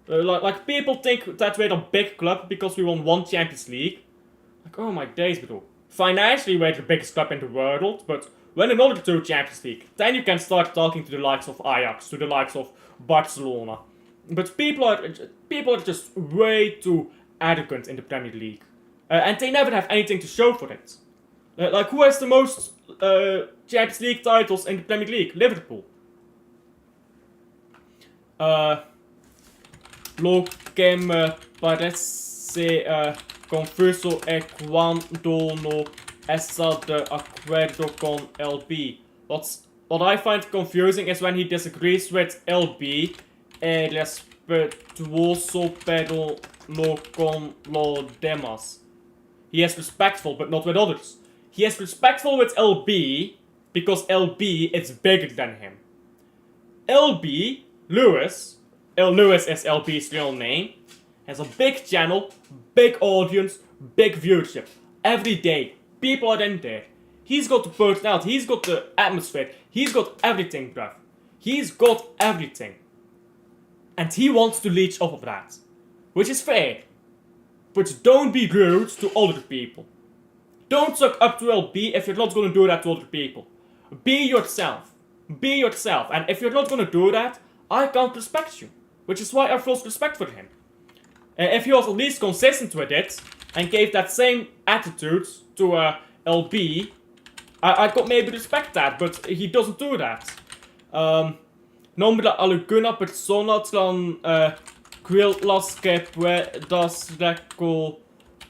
A: Like, people think that we're a big club because we won 1 Champions League. Like, oh my days, bro. Financially, we're the biggest club in the world, but win another 2 Champions League. Then you can start talking to the likes of Ajax, to the likes of Barcelona. But people are just way too arrogant in the Premier League. And they never have anything to show for it. Like, who has the most Champions League titles in the Premier League? Liverpool. Lo que me parece confuso es cuando no está de acuerdo con LB. What I find confusing is when he disagrees with LB. Respetuoso pero no con los demás. He is respectful but not with others. He is respectful with LB because LB is bigger than him. Lewis is LB's real name, has a big channel, big audience, big viewership. Every day, people are in there. He's got the personality, he's got the atmosphere, he's got everything, bruv. He's got everything. And he wants to leech off of that. Which is fair. But don't be rude to other people. Don't suck up to LB if you're not gonna do that to other people. Be yourself. Be yourself. And if you're not gonna do that, I can't respect you. Which is why I lost respect for him. If he was at least consistent with it, and gave that same attitude to LB, I could maybe respect that, but he doesn't do that. Nombre alguna persona tran las que puedas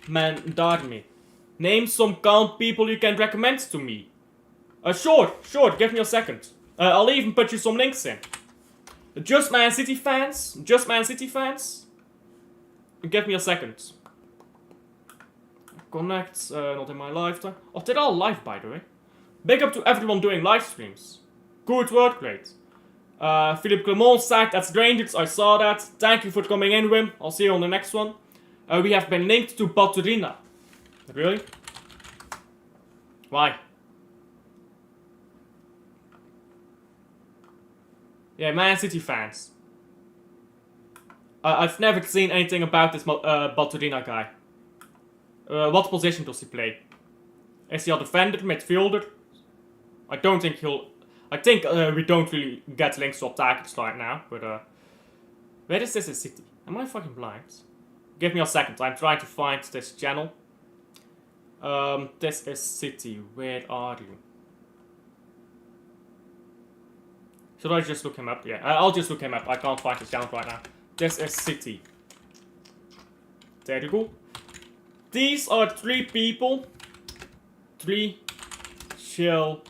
A: recomendarme. Name some calm people you can recommend to me. Sure, give me a second. I'll even put you some links in. Just Man City fans? Just Man City fans? Give me a second. Connect, not in my lifetime. Oh, they're all live, by the way. Big up to everyone doing live streams. Good work, great. Philippe Clement said, that's great, I saw that. Thank you for coming in, Wim. I'll see you on the next one. We have been linked to Baturina. Really? Why? Yeah, Man City fans. I've never seen anything about this Baturina guy. What position does he play? Is he a defender, midfielder? I don't think he'll... I think we don't really get links to attackers right now, but where is this in City? Am I fucking blind? Give me a second, I'm trying to find this channel. This is City, where are you? Should I just look him up? Yeah, I'll just look him up, I can't find his channel right now. This is City. There you go. These are 3 people. 3 chill,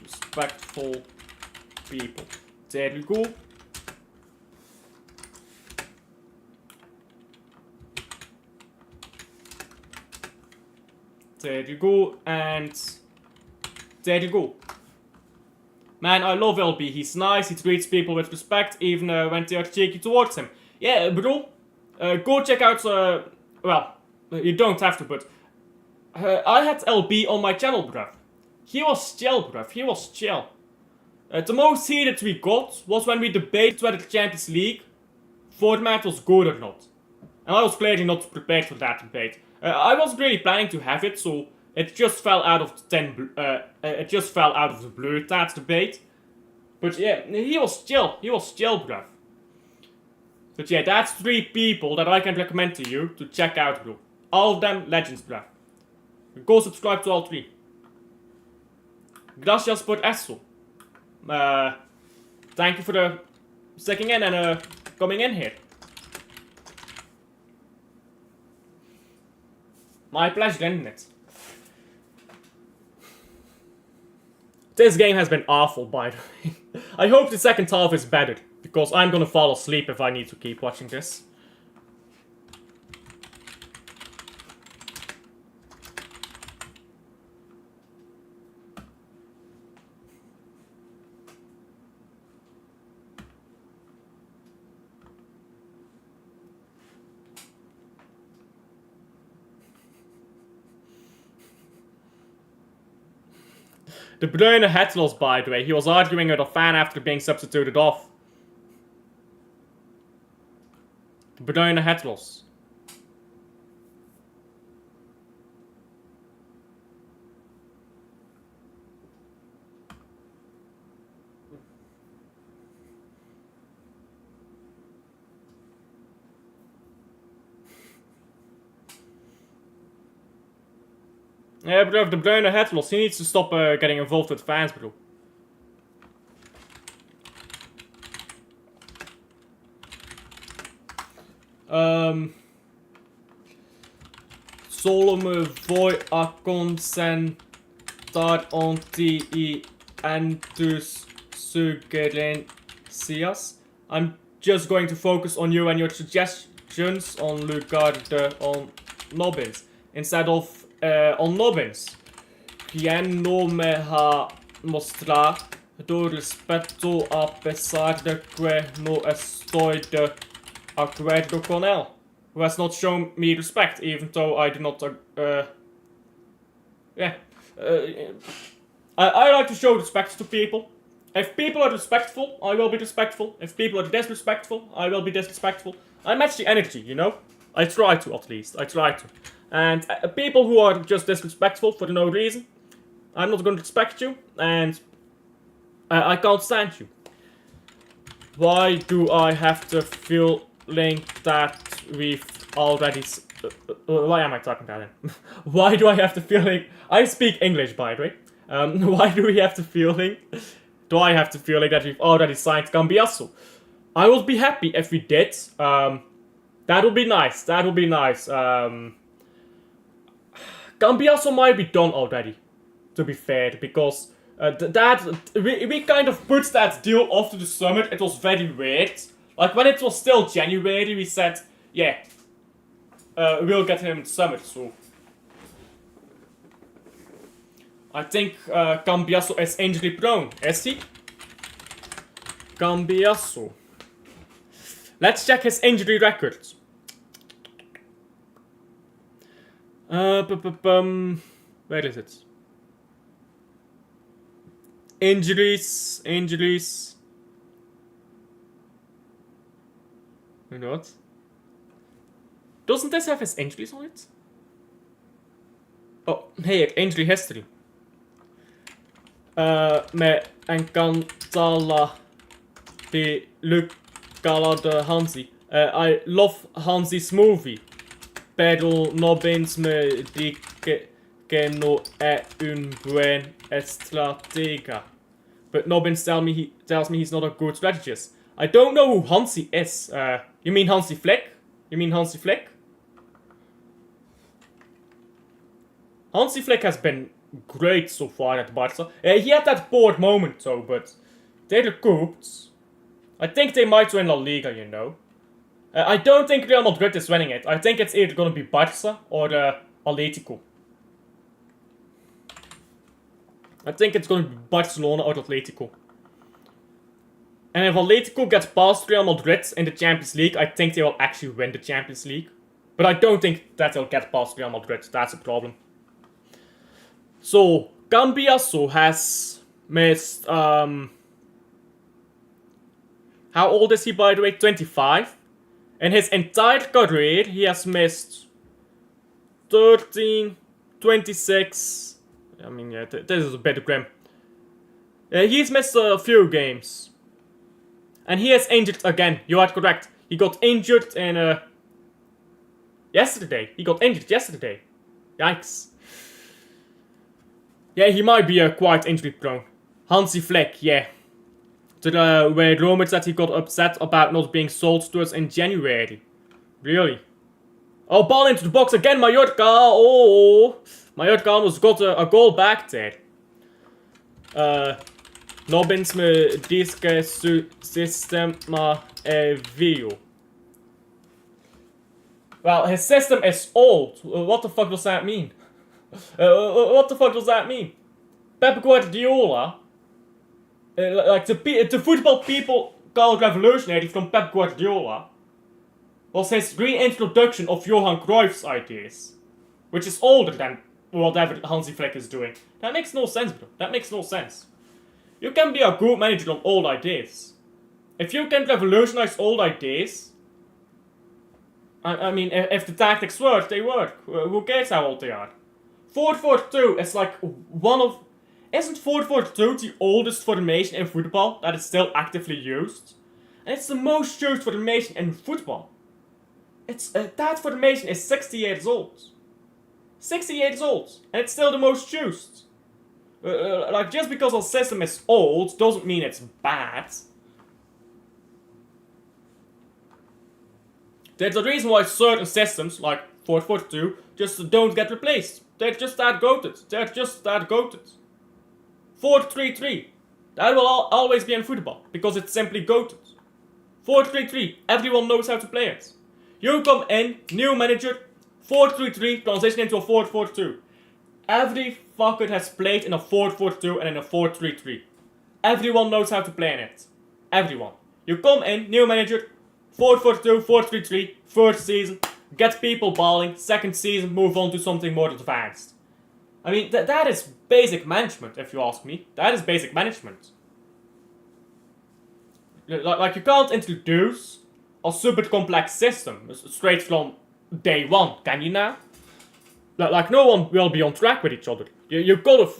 A: respectful people. There you go. There you go, and there you go. Man, I love LB. He's nice, he treats people with respect, even when they are cheeky towards him. Yeah, bro, go check out, well, you don't have to, but I had LB on my channel, bruv. He was chill, bruv, he was chill. The most heated we got was when we debated whether the Champions League format was good or not. And I was clearly not prepared for that debate. I wasn't really planning to have it, so it just fell out of the blue, that debate. But yeah, he was chill, bruv. But yeah, that's 3 people that I can recommend to you to check out, bro. All of them legends, bruv. Go subscribe to all 3. Gracias por eso. Thank you for the sticking in and coming in here. My pleasure, isn't it? This game has been awful, by the way. I hope the second half is better, because I'm gonna fall asleep if I need to keep watching this. De Bruyne had lost, by the way. He was arguing with a fan after being substituted off. De Bruyne had lost. Yeah, bro, De Bruyne had lost. He needs to stop getting involved with fans, bro. Solo me voy a concentrar en ti y en tus sugerencias. I'm just going to focus on you and your suggestions on lugar de on Nobbins instead of on Nobbins. Quien no me ha mostrado respeto a pesar de que no estoy de acuerdo con él. Who has not shown me respect, even though I do not, yeah. I like to show respect to people. If people are respectful, I will be respectful. If people are disrespectful, I will be disrespectful. I match the energy, you know? I try to, at least. I try to. And people who are just disrespectful for no reason, I'm not going to respect you, and I can't stand you. Why do I have the feeling that we've already... why am I talking about him? Why do I have the feeling... I speak English, by the way. Why do we have the feeling... Do I have the feeling that we've already signed Cambiasso? I would be happy if we did. That would be nice. That would be nice. Cambiasso might be done already, to be fair, because We kind of put that deal off to the summit. It was very weird. Like when it was still January, we said, yeah, we'll get him in the summit. So I think Cambiasso is injury prone. Is he? Cambiasso. Let's check his injury record. Where is it? Injuries. You know what? Doesn't this have his injuries on it? Oh, here, injury history. Me encanta de Lucala de Hansi. I love Hansi's movie. Pero no bens me di que no è un buen estratega. But Nobbins tells me he's not a good strategist. I don't know who Hansi is. You mean Hansi Flick? Hansi Flick has been great so far at Barca. He had that bored moment though, but they recouped. I think they might win La Liga, you know. I don't think Real Madrid is winning it. I think it's either gonna be Barca or Atletico. I think it's gonna be Barcelona or Atletico. And if Atletico gets past Real Madrid in the Champions League, I think they will actually win the Champions League. But I don't think that they'll get past Real Madrid. That's a problem. So, Cambiasso has missed, how old is he by the way? 25. In his entire career, he has missed 13, 26. I mean, yeah, this is a bit grim. He's missed a few games. And he is injured again. You are correct. He got injured in, yesterday. He got injured yesterday. Yikes. Yeah, he might be quite injury prone. Hansi Flick, yeah. There were rumors that he got upset about not being sold to us in January. Really? Oh, ball into the box again, Mallorca! Oh! Mallorca almost got a goal back there. Nobbins me diz que su sistema é viejo. Well, his system is old. What the fuck does that mean? What the fuck does that mean? Pep Guardiola, like the football people call it revolutionary from Pep Guardiola, was his reintroduction of Johan Cruyff's ideas, which is older than whatever Hansi Flick is doing. That makes no sense, bro. That makes no sense. You can be a good manager on old ideas. If you can revolutionize old ideas, I mean, if the tactics work, they work. Who cares how old they are? 4-4-2 is like one of... Isn't 4-4-2 the oldest formation in football that is still actively used? And it's the most used formation in football. It's that formation is 60 years old. 60 years old, and it's still the most used. Like, just because a system is old doesn't mean it's bad. There's a reason why certain systems, like 4-4-2, just don't get replaced. They're just that goated. 4-3-3. That will always be in football, because it's simply goated. 4-3-3. Everyone knows how to play it. You come in, new manager, 4-3-3, transition into a 4-4-2. Every fucker has played in a 4-4-2 and in a 4-3-3. Everyone knows how to play in it. Everyone. You come in, new manager, 4-4-2, 4-3-3, first season, get people balling, second season, move on to something more advanced. I mean, that is basic management, if you ask me. That is basic management. Like, you can't introduce a super complex system straight from day one, can you now? Like, no one will be on track with each other. You gotta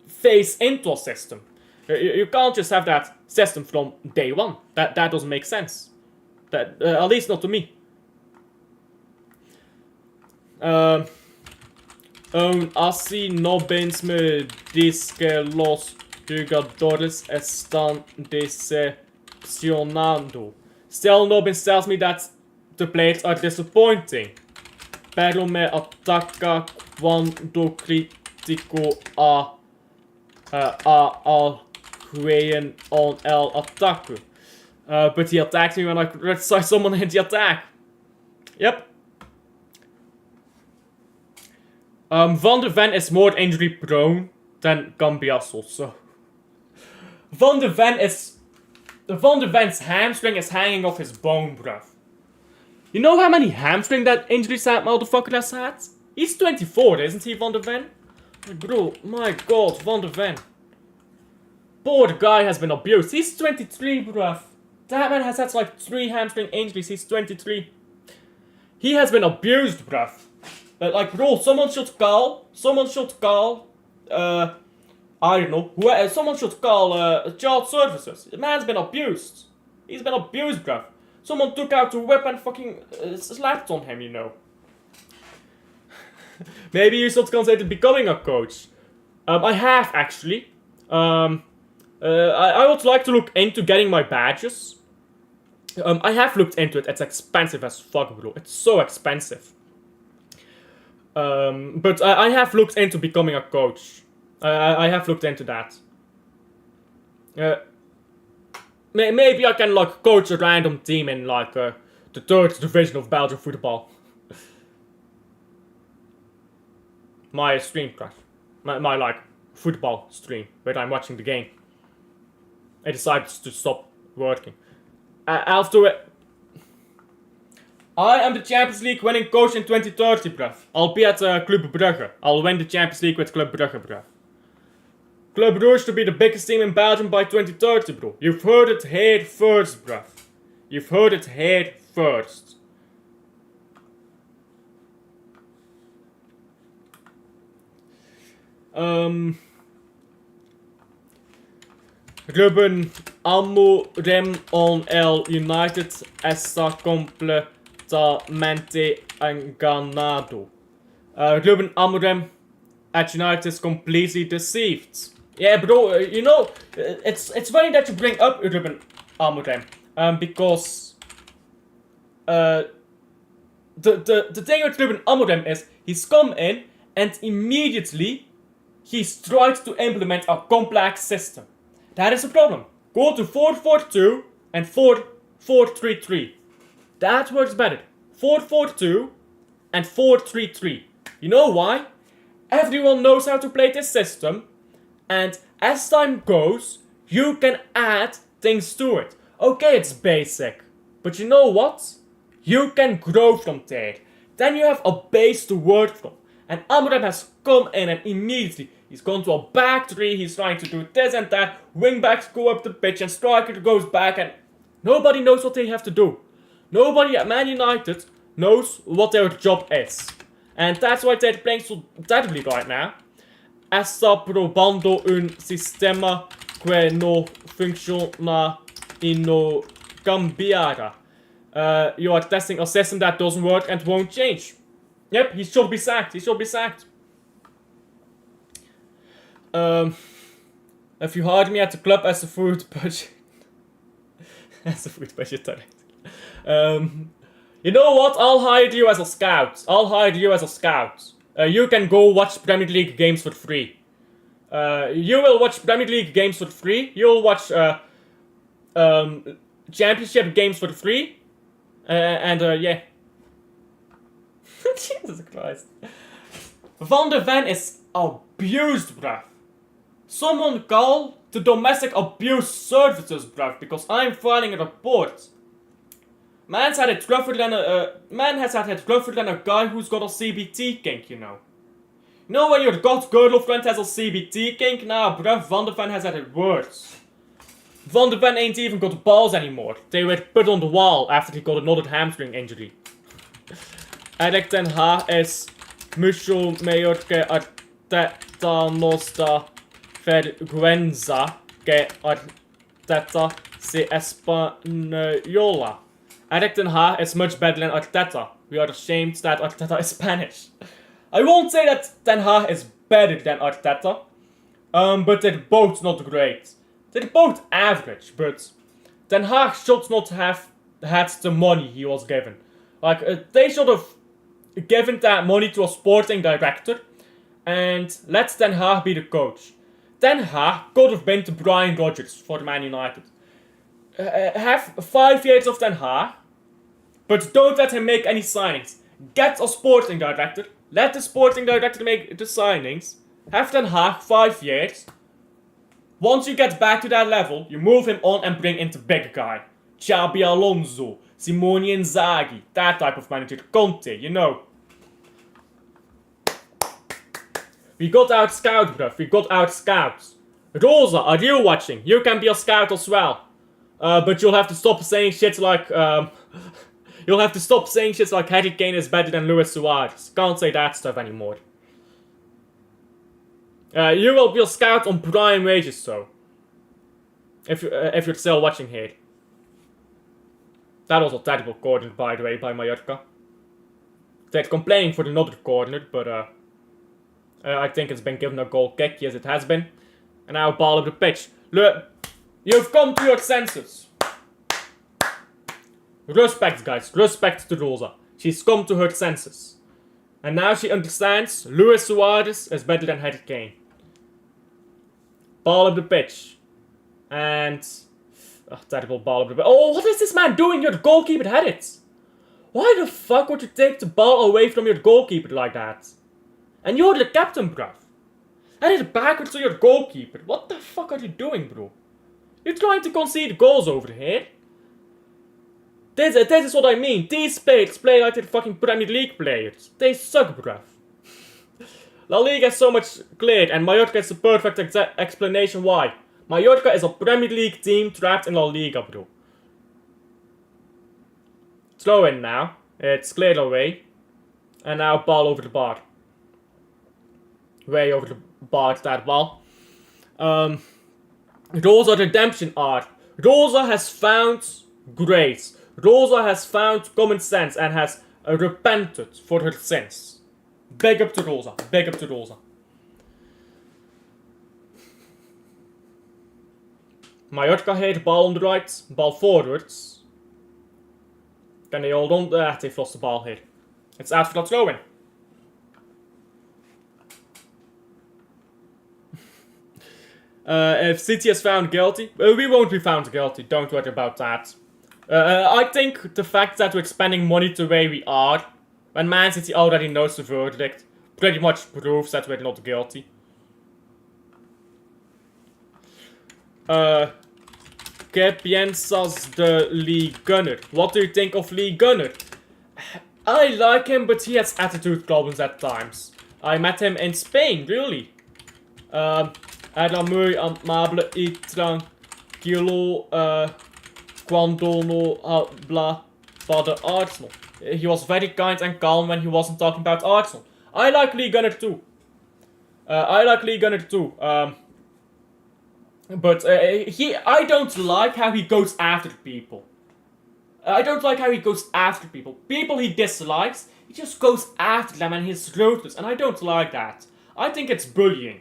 A: phase into a system. You can't just have that system from day one. That doesn't make sense. At least not to me. Así no ves me dice que los jugadores están decepcionando. Still, Nobbins tells me that the players are disappointing. Pero me ataca cuando critico a Al Queen on El Attacker. But he attacked me when I saw someone in the attack. Yep. Van der Ven is more injury prone than Cambiasso, so. Van der Ven's hamstring is hanging off his bone, bruv. You know how many hamstring that injuries that motherfucker has had? He's 24, isn't he, Van der Ven? Bro, my god, Van der Ven. Poor guy has been abused. He's 23, bruv. That man has had like 3 hamstring injuries. He's 23. He has been abused, bruv. Like, bro, someone should call, I don't know, someone should call, child services. The man's been abused. He's been abused, bruv. Someone took out the whip and fucking slapped on him, you know. Maybe you should consider becoming a coach. I have, actually. I would like to look into getting my badges. I have looked into it. It's expensive as fuck, bro. It's so expensive. But I have looked into becoming a coach. I have looked into that. Maybe I can like coach a random team in like the 3rd division of Belgian football. My stream crash. My like football stream where I'm watching the game. I decided to stop working. I'll do it. I am the Champions League winning coach in 2030, bruv. I'll be at Club Brugge. I'll win the Champions League with Club Brugge, bruv. Club Brugge to be the biggest team in Belgium by 2030, bro. You've heard it here first, bruv. You've heard it here first. Ruben Amorim on El United está completamente enganado. Ruben Amorim at United is completely deceived. Yeah, bro, you know, it's funny that you bring up Ruben Amorim, because the thing with Ruben Amorim is he's come in and immediately he's tried to implement a complex system. That is a problem. Go to 4-4-2 and 4-4-3-3. That works better. 4-4-2 and 4-3-3. You know why? Everyone knows how to play this system, and as time goes, you can add things to it. Okay, it's basic, but you know what? You can grow from there. Then you have a base to work from. And Amorim has come in and immediately he's gone to a back three, he's trying to do this and that, wing backs go up the pitch and striker goes back, and nobody knows what they have to do. Nobody at Man United knows what their job is. And that's why they're playing so terribly right now. Sta probando un sistema que no funciona y no cambiará. You are testing a system that doesn't work and won't change. Yep, he should be sacked. He should be sacked. If you hired me at the club as a food budget, as a food budget director, you know what? I'll hire you as a scout. I'll hire you as a scout. You can go watch Premier League games for free. You will watch Premier League games for free. You'll watch Championship games for free. Yeah. Jesus Christ. Van der Ven is abused, bruv. Someone call the domestic abuse services, bruv, because I'm filing a report. Man has had it rougher than a guy who's got a CBT kink, you know. You know when your god girlfriend has a CBT kink? Nah, bruv, Van der Ven has had it worse. Van der Ven ain't even got balls anymore. They were put on the wall after he got another hamstring injury. Erik ten Hag is mucho mayor que Arteta nos da vergüenza que Arteta se española. Erik ten Hag is much better than Arteta. We are ashamed that Arteta is Spanish. I won't say that Ten Hag is better than Arteta, but they're both not great. They're both average, but Ten Hag should not have had the money he was given. Like, they should have given that money to a sporting director and let Ten Hag be the coach. Ten Hag could have been to Brian Rodgers for Man United. Have 5 years of Ten Hag, but don't let him make any signings. Get a sporting director. Let the sporting director make the signings. Have Ten Hag 5 years. Once you get back to that level, you move him on and bring in the big guy. Xabi Alonso, Simone Inzaghi, that type of manager. Conte, you know. We got out scout, bruv. We got out scouts. Rosa, are you watching? You can be a scout as well. But you'll have to stop saying shit like, you'll have to stop saying shit like Harry Kane is better than Luis Suarez. Can't say that stuff anymore. You will be a scout on prime wages, so. If you're still watching here. That was a terrible corner, by the way, by Mallorca. They're complaining for another corner, but I think it's been given a goal kick. Yes, it has been. And now ball up the pitch. Look, you've come to your senses. Respect, guys. Respect to Rosa. She's come to her senses. And now she understands Luis Suarez is better than Harry Kane. Ball up the pitch. And... terrible ball up the pitch. Oh, what is this man doing? Your goalkeeper had it. Why the fuck would you take the ball away from your goalkeeper like that? And you're the captain, bruv. And it's backwards to your goalkeeper. What the fuck are you doing, bro? You're trying to concede goals over here. This is what I mean. These players play like they're fucking Premier League players. They suck, bruv. La Liga is so much cleared, and Mallorca is the perfect explanation why. Mallorca is a Premier League team trapped in La Liga, bro. Throw in now. It's cleared away. And now ball over the bar. Way over the bar, that ball. Rosa redemption arc. Rosa has found grace. Rosa has found common sense and has repented for her sins. Big up to Rosa. Big up to Rosa. Mallorca here, ball on the right, ball forwards. Can they hold on? They've lost the ball here. It's out for that throw in. If City is found guilty, we won't be found guilty, don't worry about that. I think the fact that we're spending money the way we are, when Man City already knows the verdict, pretty much proves that we're not guilty. ¿Qué piensas de Lee Gunner? What do you think of Lee Gunner? I like him, but he has attitude problems at times. I met him in Spain, really. Era muy amable y tranquilo cuando no habla about Arsenal. He was very kind and calm when he wasn't talking about Arsenal. I like Lee Gunner too. But I don't like how he goes after people. I don't like how he goes after people. People he dislikes, he just goes after them and he's ruthless, and I don't like that. I think it's bullying.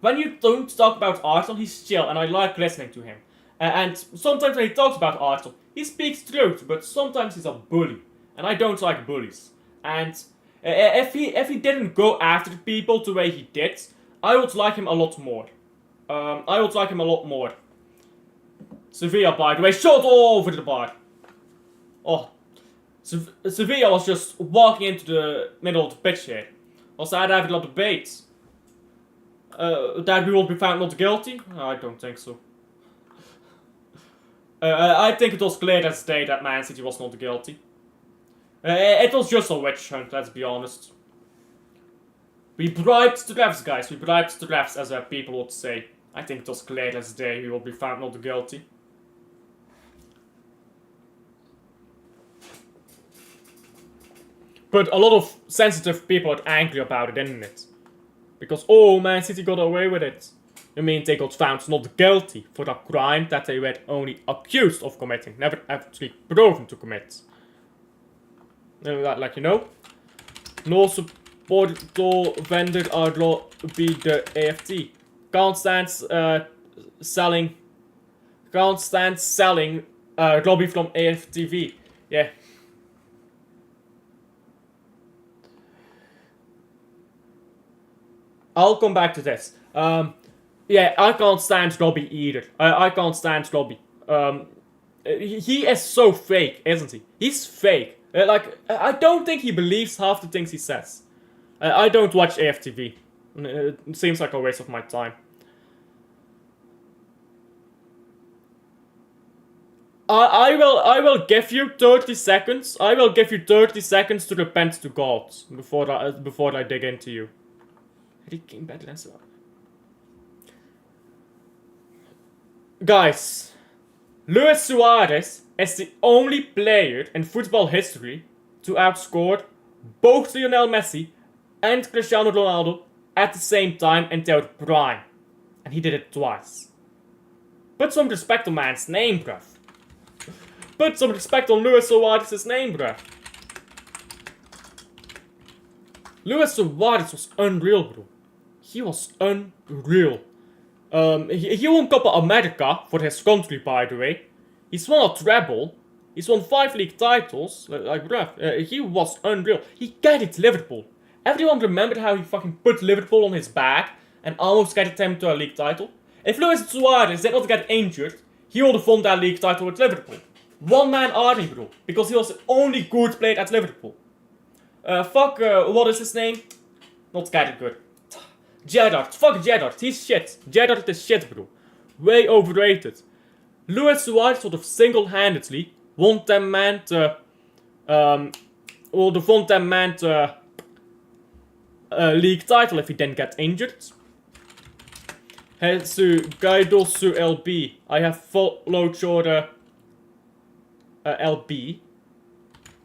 A: When you don't talk about Arsenal, he's chill, and I like listening to him. And sometimes when he talks about Arsenal, he speaks truth, but sometimes he's a bully, and I don't like bullies. And if he didn't go after people the way he did, I would like him a lot more. Sevilla, by the way, shot over the bar. Oh, Sevilla was just walking into the middle of the pitch here. Was that having a lot of debates? That we will be found not guilty? I don't think so. I think it was clear as day that Man City was not guilty. It was just a witch hunt, let's be honest. We bribed the refs, guys. We bribed the refs, as people would say. I think it was clear as day we will be found not guilty. But a lot of sensitive people are angry about it, isn't it? Because, oh, Man City got away with it. I mean, they got found not guilty for a crime that they were only accused of committing, never actually proven to commit. Like, you know, no supporto vendor are be the AFT. Can't stand selling Robbie from AFTV. Yeah. I'll come back to this. Yeah, I can't stand Robbie either. I can't stand Robbie. He is so fake, isn't he? He's fake. I don't think he believes half the things he says. I don't watch AFTV. It seems like a waste of my time. I will give you 30 seconds. I will give you 30 seconds to repent to God before I dig into you. Guys, Luis Suarez is the only player in football history to outscore both Lionel Messi and Cristiano Ronaldo at the same time in their prime. And he did it twice. Put some respect on man's name, bruv. Put some respect on Luis Suarez's name, bruh. Luis Suarez was unreal, bro. He was unreal. He won Copa America for his country, by the way. He's won a treble. He's won 5 league titles. Bruh, he was unreal. He carried Liverpool. Everyone remembered how he fucking put Liverpool on his back and almost carried them to a league title. If Luis Suarez did not get injured, he would have won that league title with Liverpool. One-man army, bro. Because he was the only good player at Liverpool. What is his name? Not carried good. Gerrard. Fuck Gerrard. He's shit. Gerrard is shit, bro. Way overrated. Luis Suarez would have single-handedly won them man to... league title if he didn't get injured. Hey, su Guido su LB. I have followed your LB.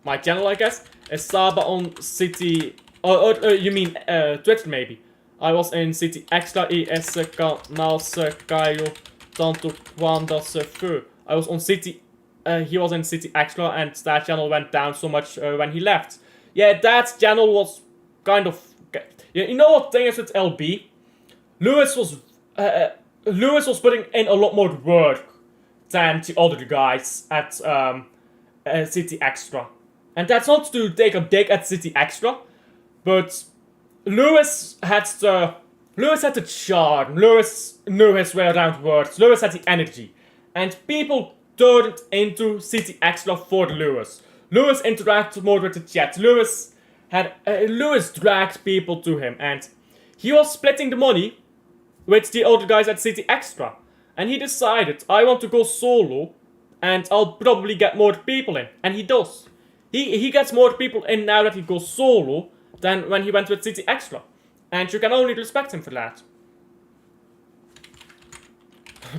A: My channel, I guess. Saba on City... you mean Twitter, maybe. I was in City Extra e esse canal se caiu tanto quando se foi. I was on City... he was in City Extra and that channel went down so much when he left. Yeah, that channel was kind of... You know what thing is with LB? Lewis was putting in a lot more work than the other guys at City Extra. And that's not to take a dig at City Extra, but Lewis had the charm. Lewis knew his way around words. Lewis had the energy. And people turned into City Extra for Lewis. Lewis interacted more with the chat. Lewis dragged people to him, and he was splitting the money with the other guys at City Extra. And he decided, I want to go solo, and I'll probably get more people in. And he does. He gets more people in now that he goes solo than when he went with City Extra. And you can only respect him for that.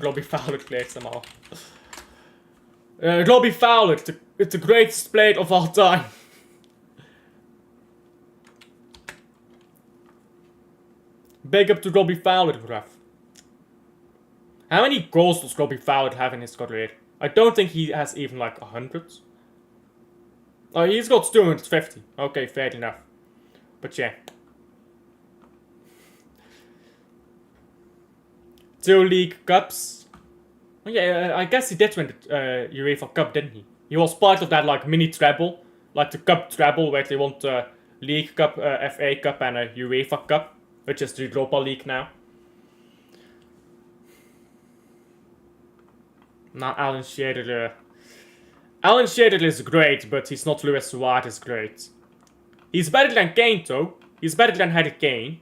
A: Robbie Fowler clears them all. Robbie Fowler, the greatest player of all time. Big up to Robbie Fowler, bruv. How many goals does Robbie Fowler have in his career? I don't think he has even like 100. Oh, he's got 250. Okay, fair enough. But yeah. 2 League Cups. Oh, yeah, I guess he did win the UEFA Cup, didn't he? He was part of that like mini treble. Like the Cup treble where they won the League Cup, FA Cup and a UEFA Cup. Which is the Europa League now. Now Alan Shearer. Alan Shearer is great, but he's not Luis Suarez great. He's better than Kane though. He's better than Harry Kane.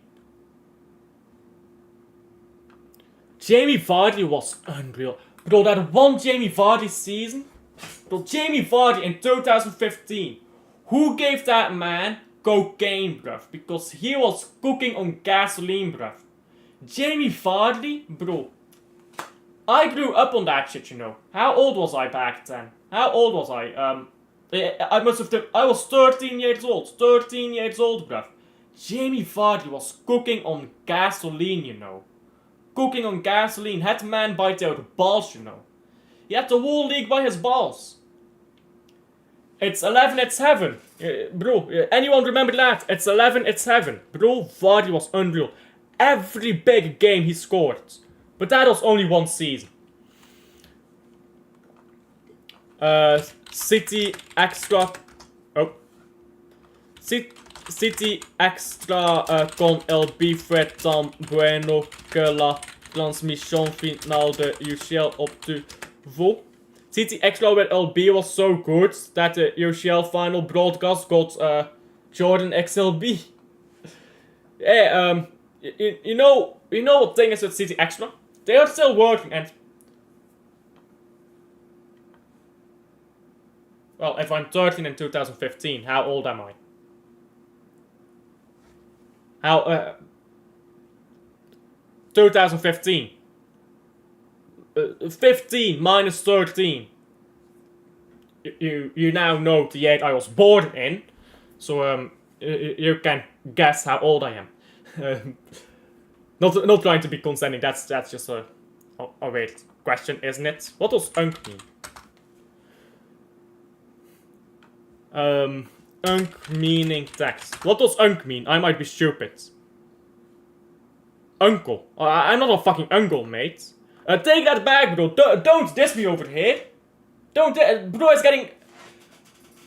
A: Jamie Vardy was unreal. Bro, that one Jamie Vardy season. Bro, Jamie Vardy in 2015. Who gave that man cocaine, bruv? Because he was cooking on gasoline, bruv. Jamie Vardy, bro. I grew up on that shit, you know. How old was I back then? How old was I? I was 13 years old. 13 years old, bruv. Jamie Vardy was cooking on gasoline, you know. Cooking on gasoline. Had the man by their balls, you know. He had the whole league by his balls. It's 11, it's heaven. Bro, anyone remember that? It's 11, it's heaven. Bro, Vardy was unreal. Every big game he scored. But that was only one season. City Extra... Oh. City Extra con el bife tan bueno que la transmission finale de UCL op de vo. City Extra with LB was so good that the UCL final broadcast got Jordan XLB. Yeah, you know what thing is with City Extra? They are still working and... Well, if I'm 13 in 2015, how old am I? How, 2015. 15 minus 13. You now know the year I was born in. So, you can guess how old I am. Not trying to be condescending, that's just a weird question, isn't it? What does unk mean? Unk meaning text. What does unk mean? I might be stupid. Uncle. I'm not a fucking uncle, mate. Take that back, bro. Don't diss me over here. Don't. Bro is getting.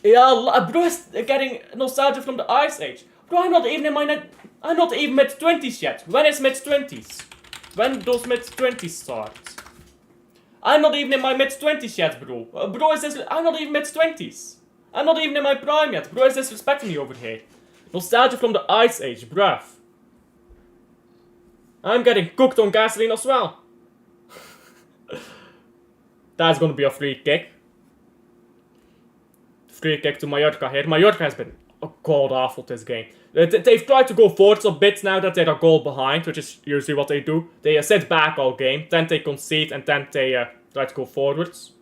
A: Yeah, bro is getting nostalgia from the Ice Age. Bro, I'm not even in my I'm not even mid-20s yet. When is mid-20s? When does mid-20s start? I'm not even in my mid-20s yet, bro. Bro is this. I'm not even mid-20s. I'm not even in my prime yet. Bro is disrespecting me over here. Nostalgia from the Ice Age, bruv. I'm getting cooked on gasoline as well. That's gonna be a free kick. Free kick to Mallorca here. Mallorca has been god awful this game. They've tried to go forwards a bit now that they're a goal behind, which is usually what they do. They sit back all game, then they concede, and then they try to go forwards.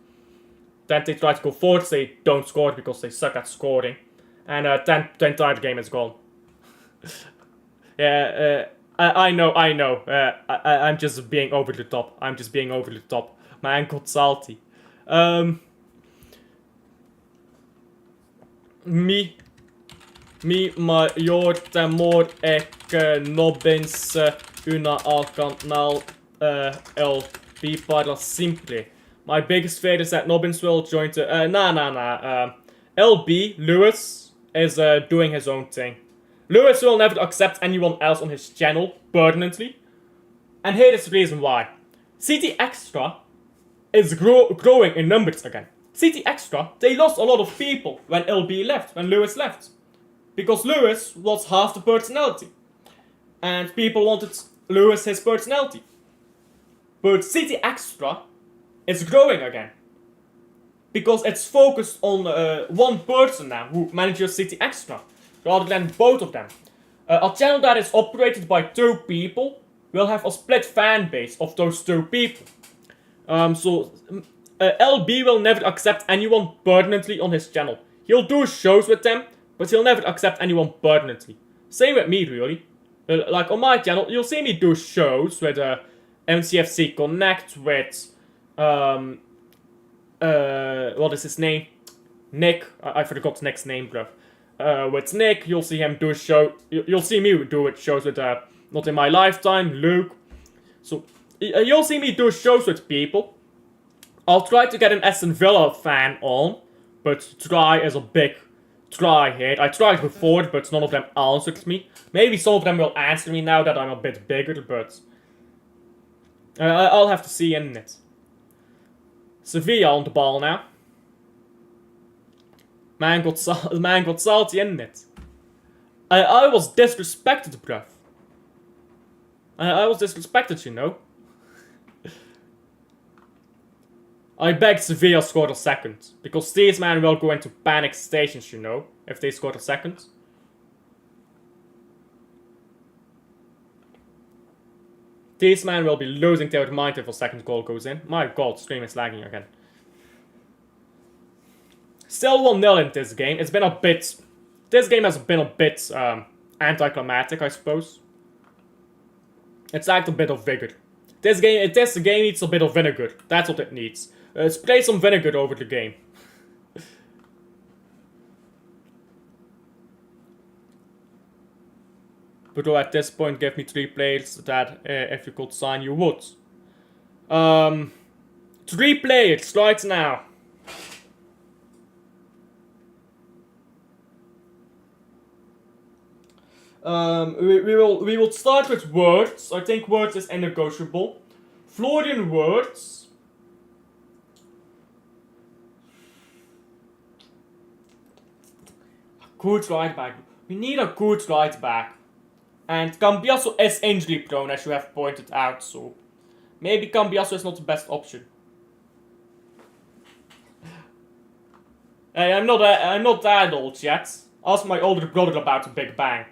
A: Then they try to go forwards, they don't score because they suck at scoring. And then the entire game is gone. Yeah, I know. I'm just being over the top. My ankle salty. Mi major temor ek nobens una al canal LB para simple. My biggest fear is that Nobbins will join to... LB, Lewis, is doing his own thing. Lewis will never accept anyone else on his channel, permanently. And here is the reason why. CT Extra is growing in numbers again. CT Extra, they lost a lot of people when LB left, when Lewis left. Because Lewis was half the personality. And people wanted Lewis his personality. But CT Extra is growing again. Because it's focused on one person now who manages City Extra, rather than both of them. A channel that is operated by 2 people will have a split fan base of those 2 people. LB will never accept anyone permanently on his channel. He'll do shows with them, but he'll never accept anyone permanently. Same with me, really. Like on my channel, you'll see me do shows with MCFC Connect, with what is his name? Nick. I forgot Nick's name, bro. With Nick, you'll see him do a show. You'll see me do it shows with Not in My Lifetime, Luke. So you'll see me do shows with people. I'll try to get an Aston Villa fan on, but try is a big try here. I tried before, but none of them answered me. Maybe some of them will answer me now that I'm a bit bigger, but I'll have to see in it. Sevilla on the ball now. Man got salty in it. I was disrespected, bruv. I was disrespected, you know. I beg Sevilla scored a second. Because these men will go into panic stations, you know. If they scored a second. These men will be losing their mind if a second goal goes in. My god, stream is lagging again. Still 1-0 in this game. It's been a bit... This game has been a bit anticlimactic, I suppose. It's lacked a bit of vigor. This game needs a bit of vinegar. That's what it needs. Spray some vinegar over the game. But at this point, give me 3 players that, if you could sign, you would. 3 players right now. We will start with Words. I think Words is negotiable. Florian Wirtz. Good right back. We need a good right back. And Cambiasso is injury prone, as you have pointed out, so maybe Cambiasso is not the best option. Hey, I'm not that old yet. Ask my older brother about the Big Bang.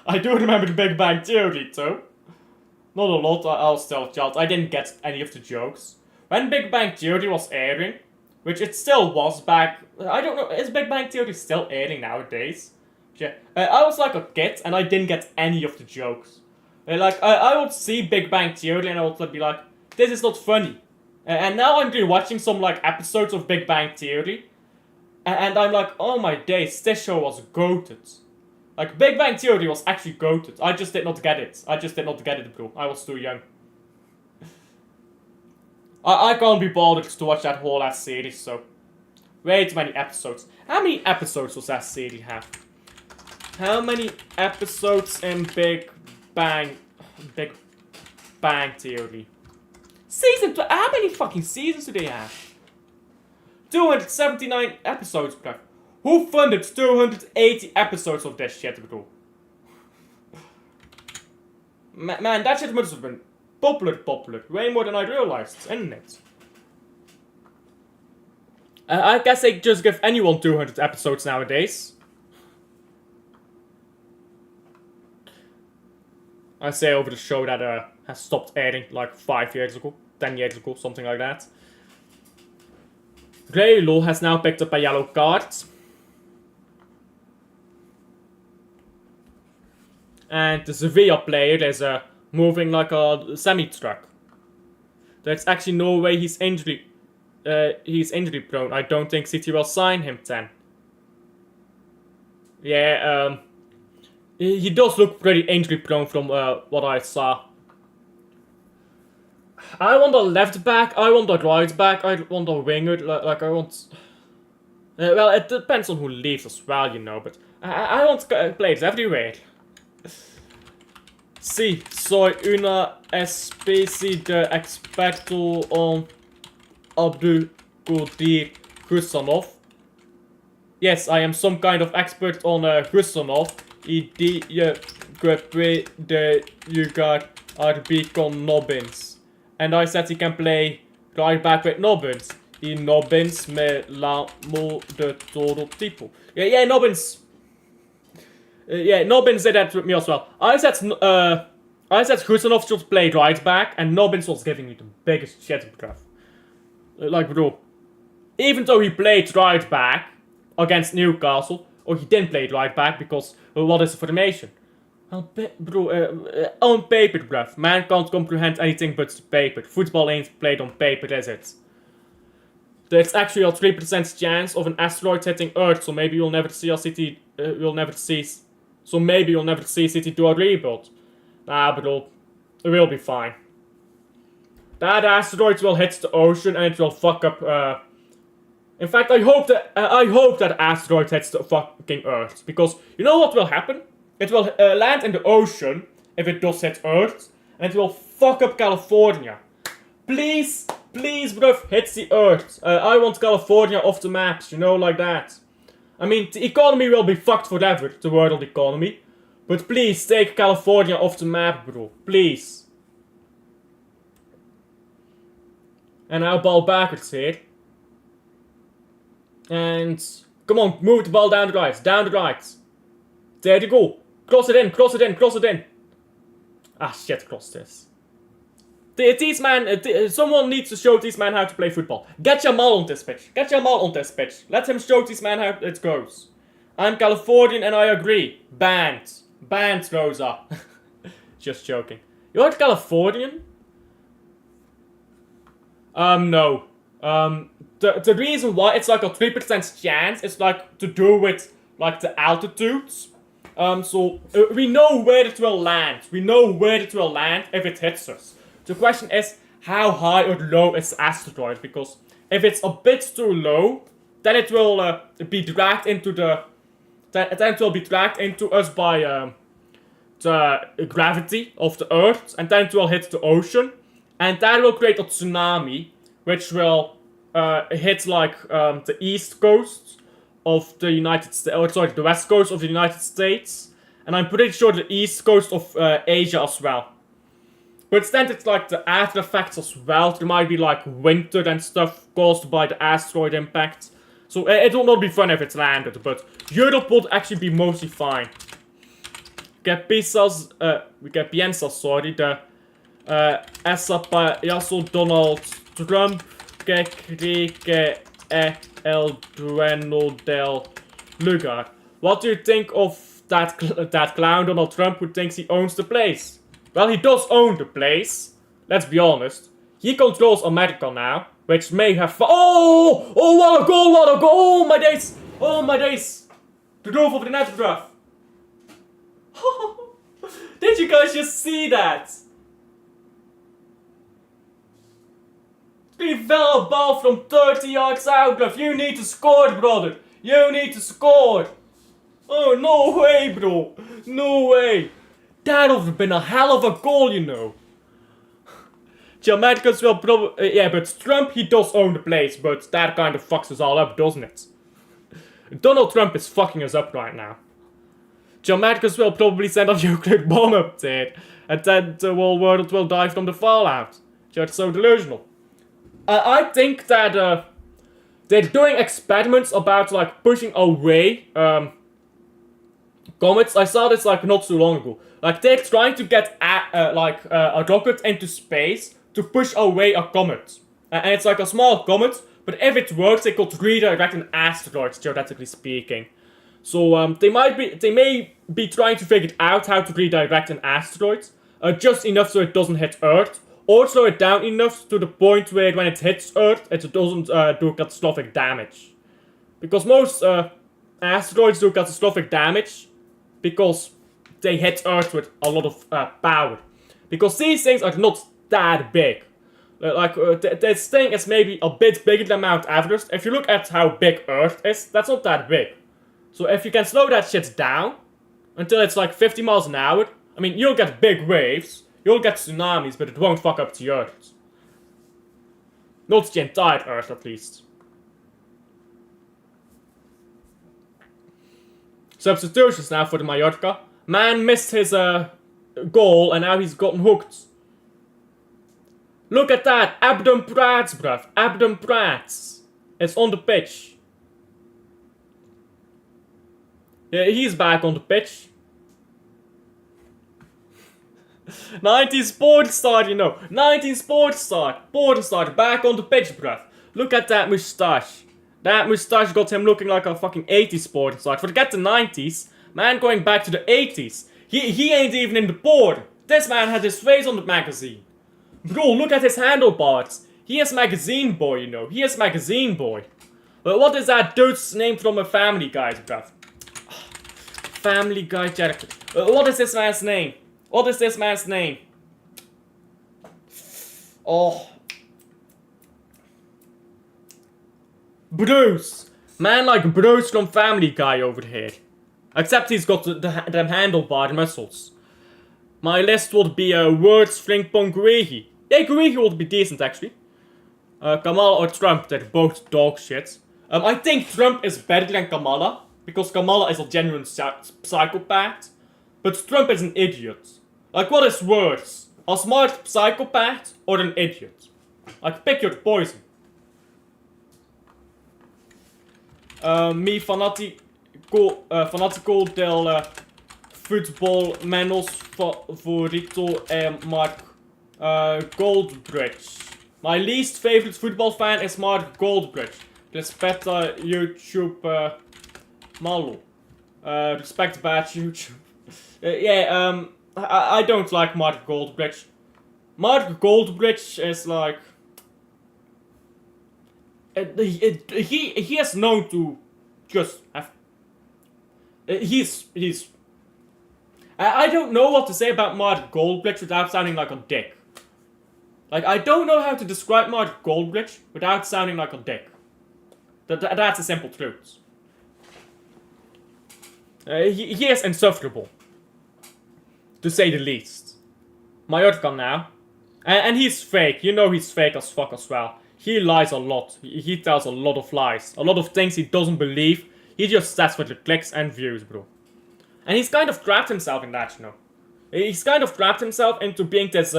A: I do remember the Big Bang Theory, though. Not a lot, I was still a child. I didn't get any of the jokes. When Big Bang Theory was airing, which it still was back... I don't know, is Big Bang Theory still airing nowadays? Yeah. I was like a kid and I didn't get any of the jokes. I would see Big Bang Theory and I would be like, this is not funny. And now I'm rewatching some like episodes of Big Bang Theory. And I'm like, oh my days, this show was goated. Like, Big Bang Theory was actually goated. I just did not get it, bro. I was too young. I can't be bothered to watch that whole ass series, so... Way too many episodes. How many episodes does that series have? How many episodes in Big Bang Theory? How many fucking seasons do they have? 279 episodes, bruh. Who funded 280 episodes of this shit, bro? Man, that shit must have been popular. Way more than I realized, isn't it? I guess they just give anyone 200 episodes nowadays. I say over the show that has stopped airing like 5 years ago, 10 years ago, something like that. Raylo has now picked up a yellow card. And the Sevilla player is moving like a semi-truck. There's actually no way he's injury prone. I don't think City will sign him then. Yeah, he does look pretty injury prone from what I saw. I want a left back, I want a right back, I want a winger, like I want... well, it depends on who leaves as well, you know, but I want players everywhere. Sí, soy una especie de experto en Abdulkadir Husanov. Yes, I am some kind of expert on Husanov. I die gruppe de jugar arbik on Nobbins. And I said he can play right back with Nobbins. I Nobbins me l'amo de todo tipo. Yeah, Nobbins. Yeah, Nobbins did that with me as well. I said Husanov should play right back, and Nobbins was giving me the biggest shit, bruv. Like, bro, even though he played right back against Newcastle, or he didn't play right back because what is the formation? Well, bro, on paper, bruv. Man can't comprehend anything but paper. Football ain't played on paper, is it? There's actually a 3% chance of an asteroid hitting Earth, so maybe you'll never see a city. So maybe you'll never see City do a rebuild. Nah, but it will be fine. That asteroid will hit the ocean and it will fuck up. In fact, I hope that asteroid hits the fucking Earth, because you know what will happen? It will land in the ocean if it does hit Earth, and it will fuck up California. Please, bruv, hit the Earth. I want California off the maps, you know, like that. I mean, the economy will be fucked forever, the world economy. But please, take California off the map, bro. Please. And now ball backwards here. And... come on, move the ball down the right. Down the right. There you go. Cross it in. Ah, shit, cross this. Someone needs to show these men how to play football. Get Jamal on this pitch. Let him show these men how it goes. I'm Californian and I agree. Banned, Rosa. Just joking. You're Californian? No. The reason why it's like a 3% chance is like to do with like the altitudes. So we know where it will land. If it hits us. The question is, how high or low is the asteroid? Because if it's a bit too low, then it will be dragged into us by the gravity of the Earth, and then it will hit the ocean, and that will create a tsunami, which will hit like the east coast of the United States, or sorry, the west coast of the United States, and I'm pretty sure the east coast of Asia as well. But then it's like the after effects as well. There might be like winter and stuff caused by the asteroid impact. So it will not be fun if it's landed, but Europe would actually be mostly fine. We get piensas, sorry, de essa payaso Donald Trump que cree que el dueño del lugar. What do you think of that clown Donald Trump who thinks he owns the place? Well, he does own the place. Let's be honest. He controls America now, which may have. Oh, what a goal! What a goal! Oh my days! Oh my days! The roof of the net draft. Did you guys just see that? He fell a ball from 30 yards out, bruv. You need to score, brother. You need to score. Oh, no way, bro. No way. That would have been a hell of a goal, you know. The Americans will probably... yeah, but Trump, he does own the place, but that kind of fucks us all up, doesn't it? Donald Trump is fucking us up right now. The Americans will probably send a nuclear bomb up there, and then the whole world will die from the fallout. Just so delusional. I think that they're doing experiments about like pushing away comets. I saw this like not so long ago. Like they're trying to get a rocket into space to push away a comet, and it's like a small comet. But if it works, it could redirect an asteroid, theoretically speaking. So they may be trying to figure out how to redirect an asteroid, just enough so it doesn't hit Earth, or slow it down enough to the point where when it hits Earth, it doesn't do catastrophic damage. Because most asteroids do catastrophic damage because they hit Earth with a lot of power. Because these things are not that big. This thing is maybe a bit bigger than Mount Everest. If you look at how big Earth is, that's not that big. So if you can slow that shit down until it's like 50 miles an hour, I mean, you'll get big waves, you'll get tsunamis, but it won't fuck up the Earth. Not the entire Earth, at least. Substitutions now for the Mallorca. Man missed his goal and now he's gotten hooked. Look at that! Abdon Prats, bruv. Abdon Prats. It's on the pitch. Yeah, he's back on the pitch. 19 Sports Star, you know. 19 Sports Star. Porn star back on the pitch, bruv. Look at that moustache. That moustache got him looking like a fucking 80s sports star. Forget the 90s. Man going back to the 80s. He ain't even in the porn. This man had his face on the magazine. Bro, look at his handlebars. He is magazine boy, you know. He is magazine boy. But what is that dude's name from a Family Guy, bruv? Family Guy character. What is this man's name? What is this man's name? Oh. Bruce. Man like Bruce from Family Guy over here. Except he's got the handlebar muscles. My list would be Words, Frimpong, Guehi. Yeah, Guehi would be decent actually. Kamala or Trump, they're both dog shit. I think Trump is better than Kamala. Because Kamala is a genuine psychopath. But Trump is an idiot. Like, what is worse? A smart psychopath or an idiot? Like, pick your poison. Mi fanatico del football menos favorito Mark Goldbridge. My least favorite football fan is Mark Goldbridge. Respecta YouTube Malo. Respect bad YouTube. I don't like Mark Goldbridge. Mark Goldbridge is like... he is known to just have... I don't know what to say about Mark Goldbridge without sounding like a dick. Like, I don't know how to describe Mark Goldbridge without sounding like a dick. That's a simple truth. He is insufferable. to say the least. Mallorca now. And he's fake. You know he's fake as fuck as well. He lies a lot. He tells a lot of lies. A lot of things he doesn't believe. He just says for the clicks and views, bro. And he's kind of trapped himself in that, you know. He's kind of trapped himself into being this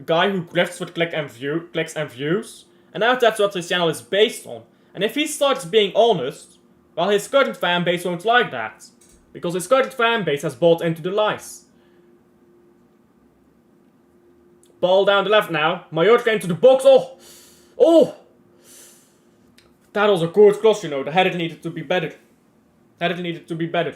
A: guy who grifts for clicks and views. And now that's what his channel is based on. And if he starts being honest, well, his current fan base won't like that. Because his current fan base has bought into the lies. Ball down the left now. Mallorca into the box. Oh! Oh! That was a good cross, you know. The header needed to be better. Header needed to be better.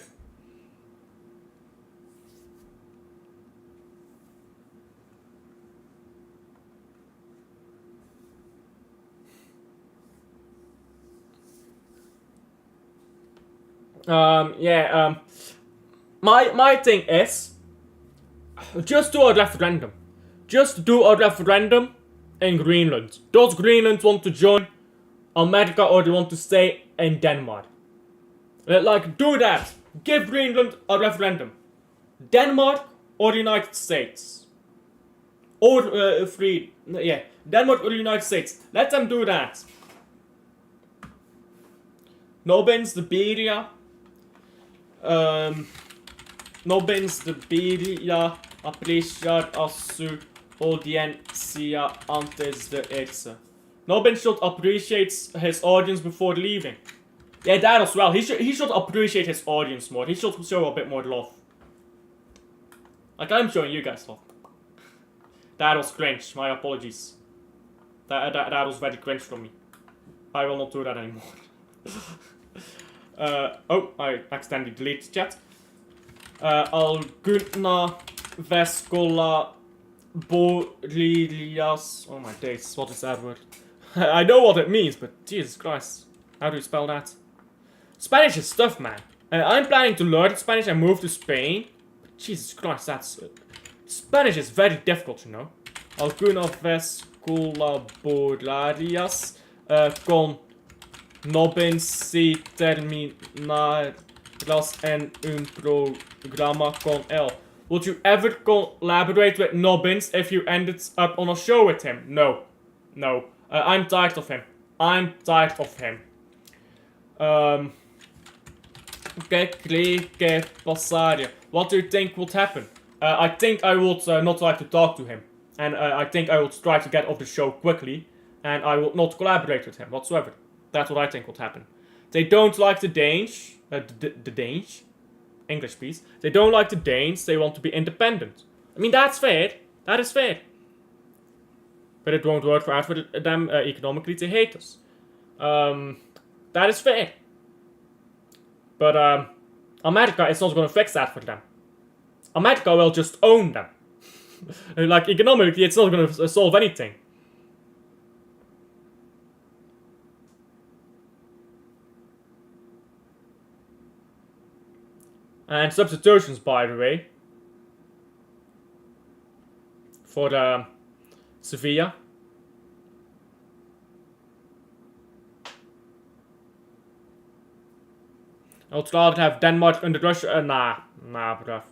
A: My thing is, just do a referendum. Just do a referendum in Greenland. Does Greenland want to join America or do they want to stay in Denmark? Like, do that. Give Greenland a referendum. Denmark or the United States. Or, Denmark or the United States. Let them do that. Nobins de Beria. Nobins de Beria apreciar a su audiencia antes de irse. Nobin should appreciate his audience before leaving. Yeah, that as well. He should appreciate his audience more. He should show a bit more love. Like I'm showing you guys love. That was cringe. My apologies. That was very cringe from me. I will not do that anymore. Oh, I accidentally deleted chat. Alguna Vescola Borilias. Oh my days, what is that word? I know what it means, but Jesus Christ. How do you spell that? Spanish is tough, man. I'm planning to learn Spanish and move to Spain. But Jesus Christ, that's... Spanish is very difficult, you know. Alguna vez colaborarias con Nobin si terminarás en un programa con él. Would you ever collaborate with Nobbins if you ended up on a show with him? No. No. I'm tired of him. I'm tired of him. Okay, que pasaría? What do you think would happen? I think I would not like to talk to him. And I think I would try to get off the show quickly. And I would not collaborate with him whatsoever. That's what I think would happen. They don't like the Danes. The Danes? English please. They don't like the Danes. They want to be independent. I mean, that's fair. That is fair. But it won't work out for them economically. They hate us. That is fair. But America is not going to fix that for them. America will just own them. Like, economically, it's not going to solve anything. And substitutions, by the way. For Sevilla. I would rather have Denmark under Russia. Nah, bruv.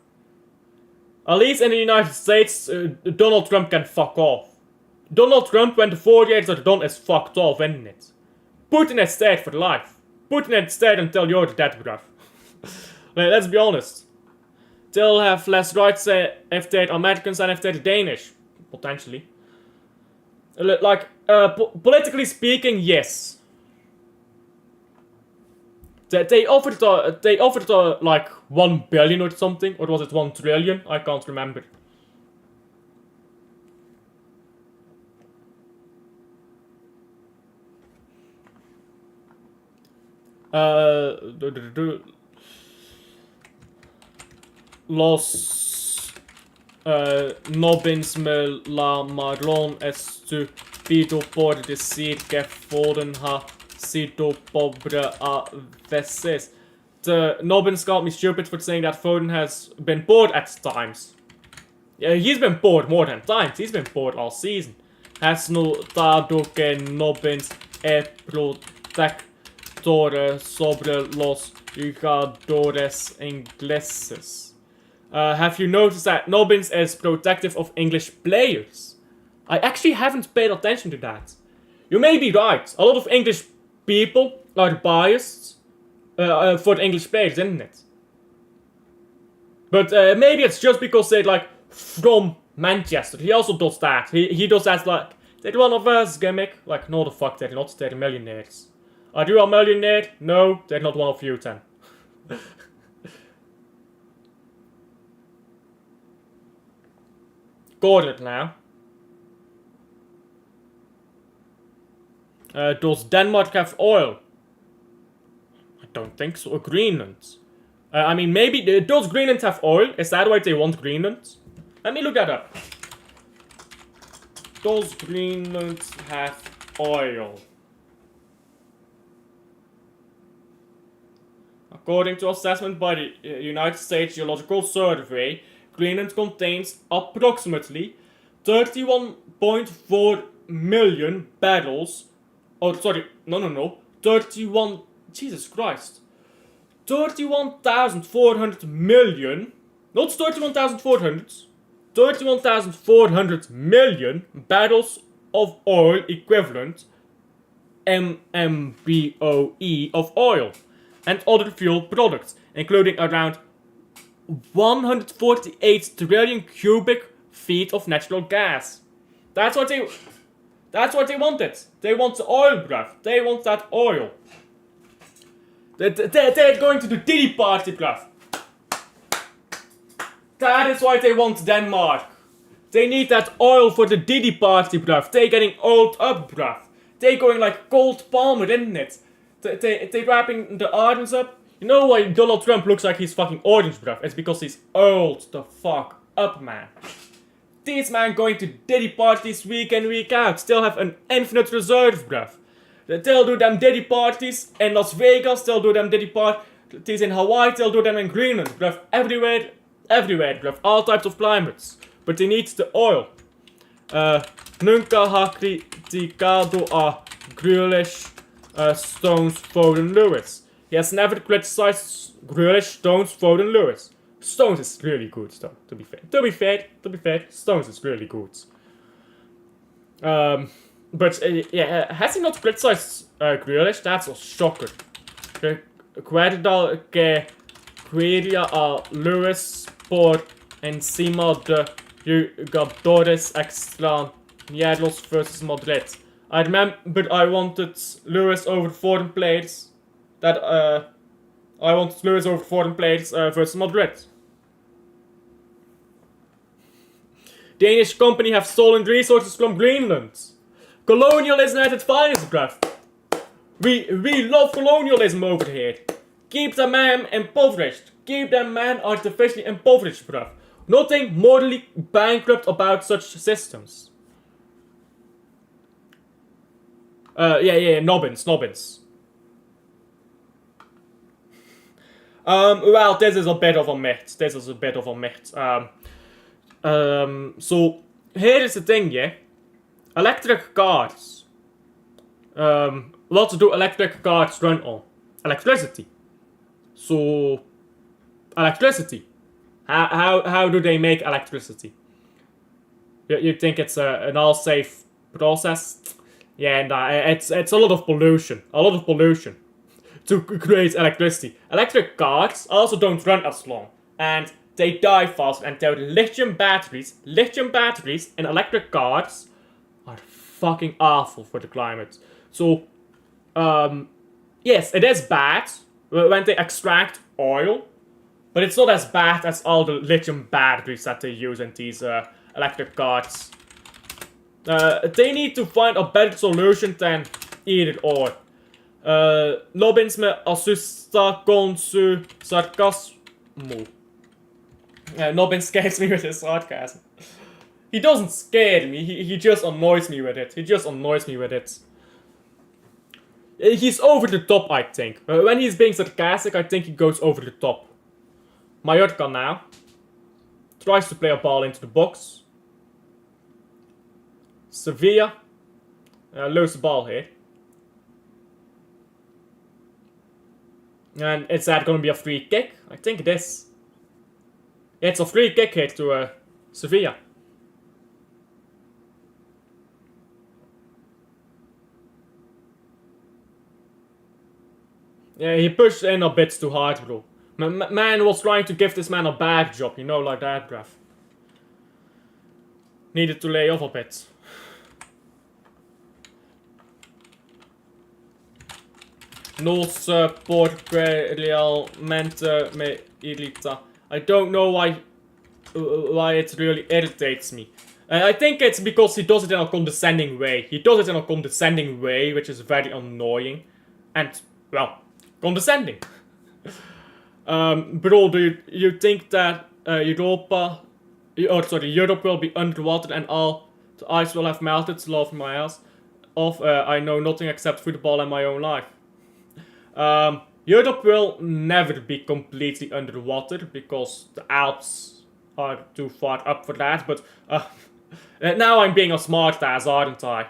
A: At least in the United States, Donald Trump can fuck off. Donald Trump, when the 4 years are done, is fucked off, isn't it? Putin is stayed for life. Putin is stayed until you're dead, bruv. Let's be honest. They'll have less rights if they're Americans than if they're Danish. Potentially. Like, politically speaking, yes. They offered like 1 billion or something, or was it 1 trillion? I can't remember. Los Nobbins me la marrón estúpido por decir que Foden ha sido pobre a veces. The Nobbins called me stupid for saying that Foden has been bored at times. Yeah, he's been bored more than times. He's been bored all season. Has notado que Nobbins es protector sobre los jugadores ingleses. Have you noticed that Nobbins is protective of English players? I actually haven't paid attention to that. You may be right. A lot of English people are biased for the English players, isn't it? But maybe it's just because they're like from Manchester. He also does that. He does that like, they're one of us gimmick. Like, no the fuck they're not. They're millionaires. Are you a millionaire? No, they're not one of you then. Gordon now. Does Denmark have oil? I don't think so. Greenland. I mean, maybe. Does Greenland have oil? Is that why they want Greenland? Let me look that up. Does Greenland have oil? According to assessment by the United States Geological Survey, Greenland contains approximately 31.4 million barrels. Oh, sorry. No. 31. Jesus Christ. 31,400 million. Not 31,400. 31,400 million barrels of oil equivalent. MMBOE of oil. And other fuel products, including around 148 trillion cubic feet of natural gas. That's what they wanted. They want the oil, bruv. They want that oil. They're going to the Diddy party, bruv. That is why they want Denmark. They need that oil for the Diddy party, bruv. They're getting oiled up, bruv. They're going like Cold Palmer, isn't it? They're wrapping the orange up. You know why Donald Trump looks like he's fucking orange, bruv? It's because he's oiled the fuck up, man. These man going to Diddy parties week in, week out. Still have an infinite reserve, bruv. They'll do them Diddy parties in Las Vegas. They'll do them Diddy parties in Hawaii. They'll do them in Greenland, bruv. Everywhere, bruv. All types of climates. But they need the oil. Nunca ha criticado a Grealish, Stones, Foden, Lewis. He has never criticized Grealish, Stones, Foden, Lewis. Stones is really good, though, to be fair. To be fair, Stones is really good. But, has he not criticized Grealish? That's a shocker. Recuerda que quería a Lewis por encima de jugadores extranjeros versus Madrid. I remember I wanted Lewis over foreign players. Versus Madrid. Danish company have stolen resources from Greenland. Colonialism at its finest, bruv. We love colonialism over here. Keep the man impoverished. Keep the man artificially impoverished, bruv. Nothing morally bankrupt about such systems. Nobbins. Well, this is a bit of a myth. So, here is the thing, yeah? Electric cars. What do electric cars run on? Electricity. So, electricity. How do they make electricity? You think it's an all-safe process? Yeah, nah, it's a lot of pollution. To create electricity. Electric cars also don't run as long. And they die fast. And their lithium batteries in electric cars are fucking awful for the climate. So, yes, it is bad when they extract oil. But it's not as bad as all the lithium batteries that they use in these electric cars. They need to find a better solution than either or. Nobbins me asusta con su sarcasmo. Nobbins scares me with his sarcasm. He doesn't scare me, he just annoys me with it. He's over the top, I think. When he's being sarcastic, I think he goes over the top. Mallorca now. Tries to play a ball into the box. Sevilla. Loses the ball here. And is that going to be a free kick? I think it is. It's a free kick hit to Sevilla. Yeah, he pushed in a bit too hard, bro. Man was trying to give this man a back job, you know, like that, bruv. Needed to lay off a bit. Nos por realmente me irrita. I don't know why it really irritates me. I think it's because he does it in a condescending way. He does it in a condescending way, which is very annoying. And, well, condescending. Bro, do you think that Europe will be underwater and all the ice will have melted? Love my ass off. I know nothing except football and my own life. Europe will never be completely underwater because the Alps are too far up for that, but now I'm being a smart ass, aren't I?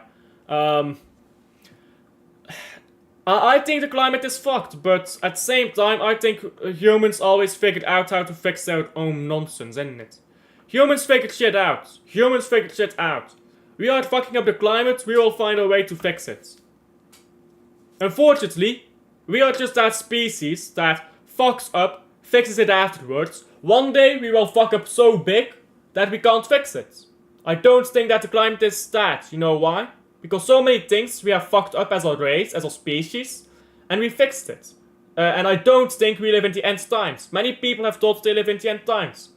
A: I think the climate is fucked, but at the same time, I think humans always figured out how to fix their own nonsense, isn't it? Humans figured shit out. Humans figured shit out. We are fucking up the climate, we will find a way to fix it. Unfortunately, we are just that species that fucks up, fixes it afterwards. One day we will fuck up so big that we can't fix it. I don't think that the climate is that. You know why? Because so many things we have fucked up as a race, as a species, and we fixed it. And I don't think we live in the end times. Many people have thought they live in the end times.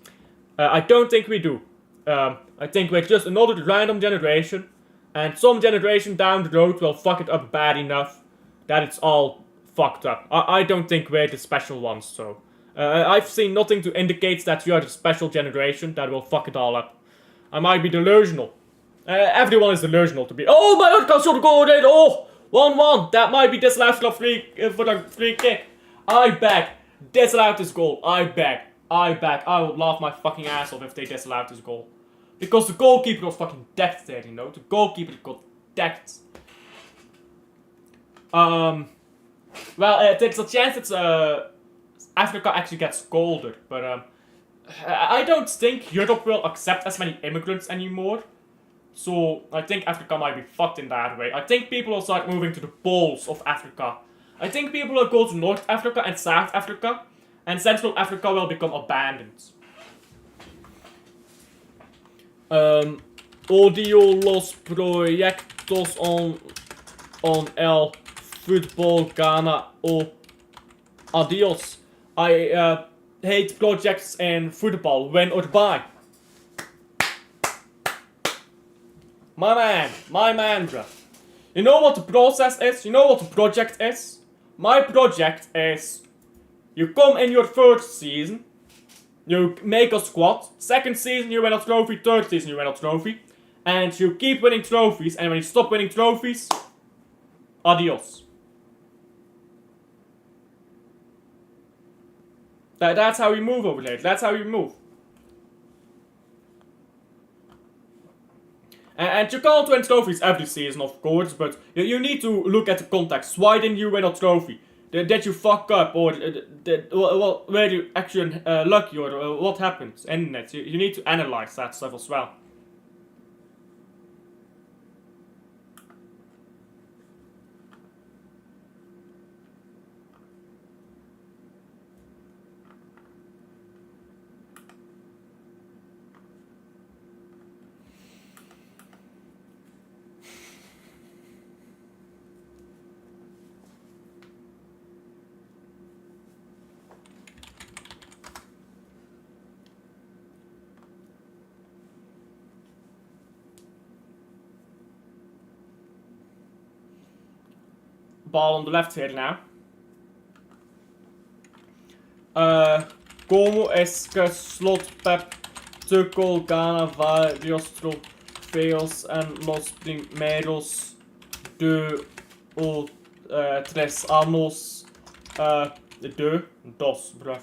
A: I don't think we do. I think we're just another random generation, and some generation down the road will fuck it up bad enough that it's all fucked up. I don't think we're the special ones, so. I've seen nothing to indicate that we are the special generation that will fuck it all up. I might be delusional. Everyone is delusional to be. Oh, Mallorca should go in. Oh, 1-1. That might be disallowed for the free kick. I beg. Disallowed this goal. I beg. I would laugh my fucking ass off if they disallowed this goal. Because the goalkeeper was fucking decked there, you know. The goalkeeper got decked. Well, there's a chance that Africa actually gets colder, but I don't think Europe will accept as many immigrants anymore. So I think Africa might be fucked in that way. I think people will start moving to the poles of Africa. I think people will go to North Africa and South Africa, and Central Africa will become abandoned. Odio los proyectos on el fútbol Ghana o adios. I hate projects in football, win or buy. My man, bruh. You know what the process is? You know what the project is? My project is, you come in your first season, you make a squad, second season you win a trophy, third season you win a trophy, and you keep winning trophies, and when you stop winning trophies, adios. That's how we move over there, that's how we move. And you can't win trophies every season, of course, but you need to look at the context. Why didn't you win a trophy? Did you fuck up, or were you actually lucky, or what happened? And you need to analyze that stuff as well. Ball on the left here now. Como es que slot Pep Tuchel gana varios trofeos en los primeros 2 o 3 años? 2, bruv.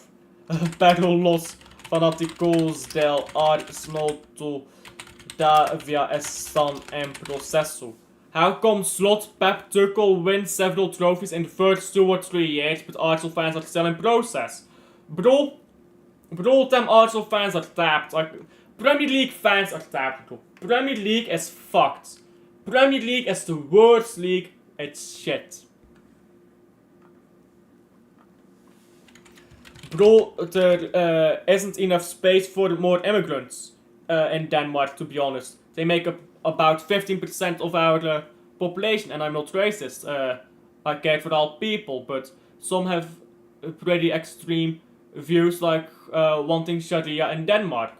A: Pero los fanáticos del Arsenal todavía están en proceso. How come Pep Tuchel wins several trophies in the first 2 or 3 years, but Arsenal fans are still in process? Bro, But all them Arsenal fans are tapped. Like, Premier League fans are tapped, bro. Premier League is fucked. Premier League is the worst league. It's shit. Bro, there isn't enough space for more immigrants in Denmark, to be honest. They make up about 15% of our population, and I'm not racist. I care for all people, but some have pretty extreme views, like wanting Sharia in Denmark.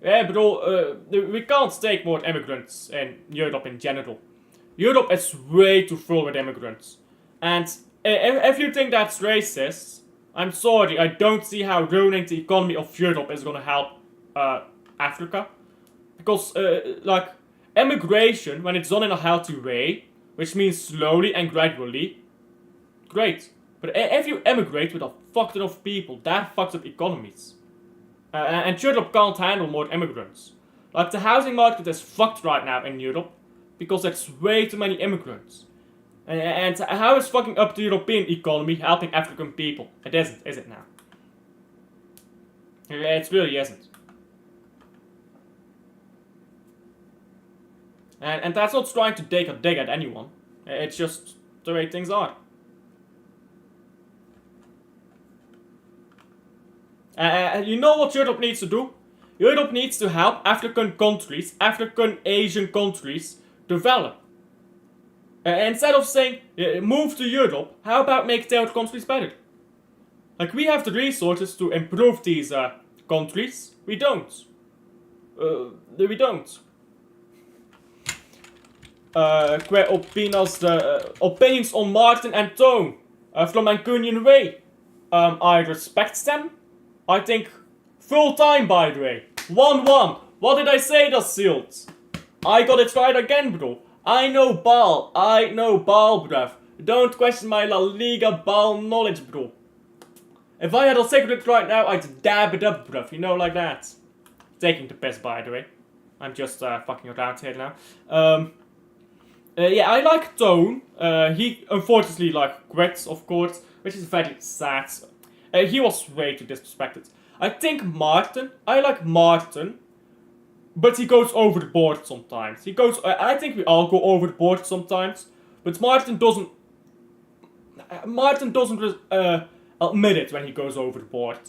A: Yeah, bro, we can't take more immigrants in Europe in general. Europe is way too full with immigrants. And if you think that's racist, I'm sorry, I don't see how ruining the economy of Europe is gonna help Africa. Because, like, immigration, when it's done in a healthy way, which means slowly and gradually, great. But if you immigrate with a fuck ton of people, that fucks up economies. And Europe can't handle more immigrants. Like, the housing market is fucked right now in Europe, because there's way too many immigrants. And how is fucking up the European economy helping African people? It isn't, is it now? It really isn't. And that's not trying to take a dig at anyone. It's just the way things are. You know what Europe needs to do? Europe needs to help African countries, African Asian countries, develop. Instead of saying, move to Europe, how about make their countries better? Like, we have the resources to improve these countries. We don't. We don't. Opinions on Martin and Toon from Mancunian Way. I respect them. I think full time, by the way. 1-1. What did I say, that sealed? I got it right again, bro. I know ball, bruv. Don't question my La Liga ball knowledge, bro. If I had a cigarette right now, I'd dab it up, bruv. You know, like that. Taking the piss, by the way. I'm just fucking around here now. Yeah, I like Toon. He unfortunately quits, of course, which is very sad. He was way too disrespected. I think Martin. I like Martin. But he goes over the board sometimes. I think we all go over the board sometimes. But Martin doesn't admit it when he goes over the board.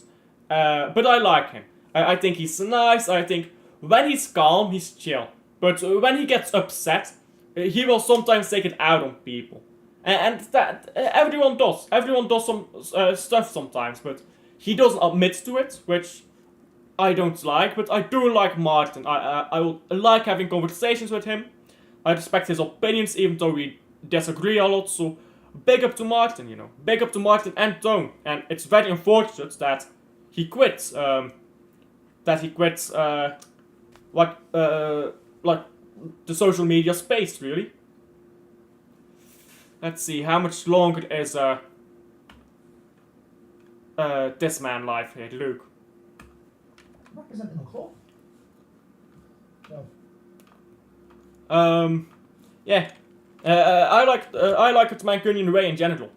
A: But I like him. I think he's nice. I think when he's calm, he's chill. But when he gets upset, he will sometimes take it out on people. And that everyone does. Everyone does some stuff sometimes. But he doesn't admit to it, which I don't like, but I do like Martin. I like having conversations with him. I respect his opinions, even though we disagree a lot. So, big up to Martin, you know. Big up to Martin and Toon. And it's very unfortunate that he quits. Like the social media space, really. Let's see, how much longer is this man live here, Luke?
B: Representing the club.
A: Yeah. I like it Mancunian Way in general.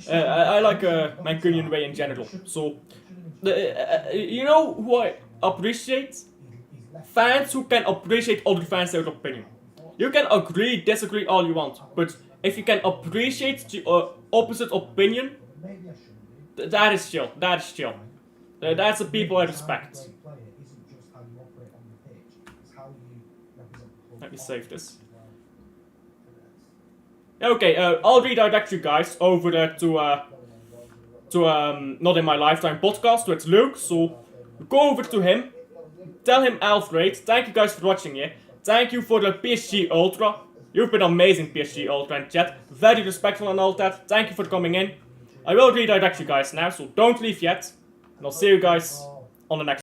A: I like Mancunian Way in general. So, you know who I appreciate? Fans who can appreciate other fans' their opinion. You can agree, disagree all you want, but if you can appreciate the opposite opinion, that is chill. That is chill. That's the people I respect. Let me save this. Okay, I'll redirect you guys over to Not In My Lifetime podcast with Luke. So go over to him, tell him Alfred. Thank you guys for watching here. Thank you for the PSG Ultra. You've been amazing, PSG Ultra and chat. Very respectful and all that. Thank you for coming in. I will redirect you guys now, so don't leave yet. And I'll see you guys on the next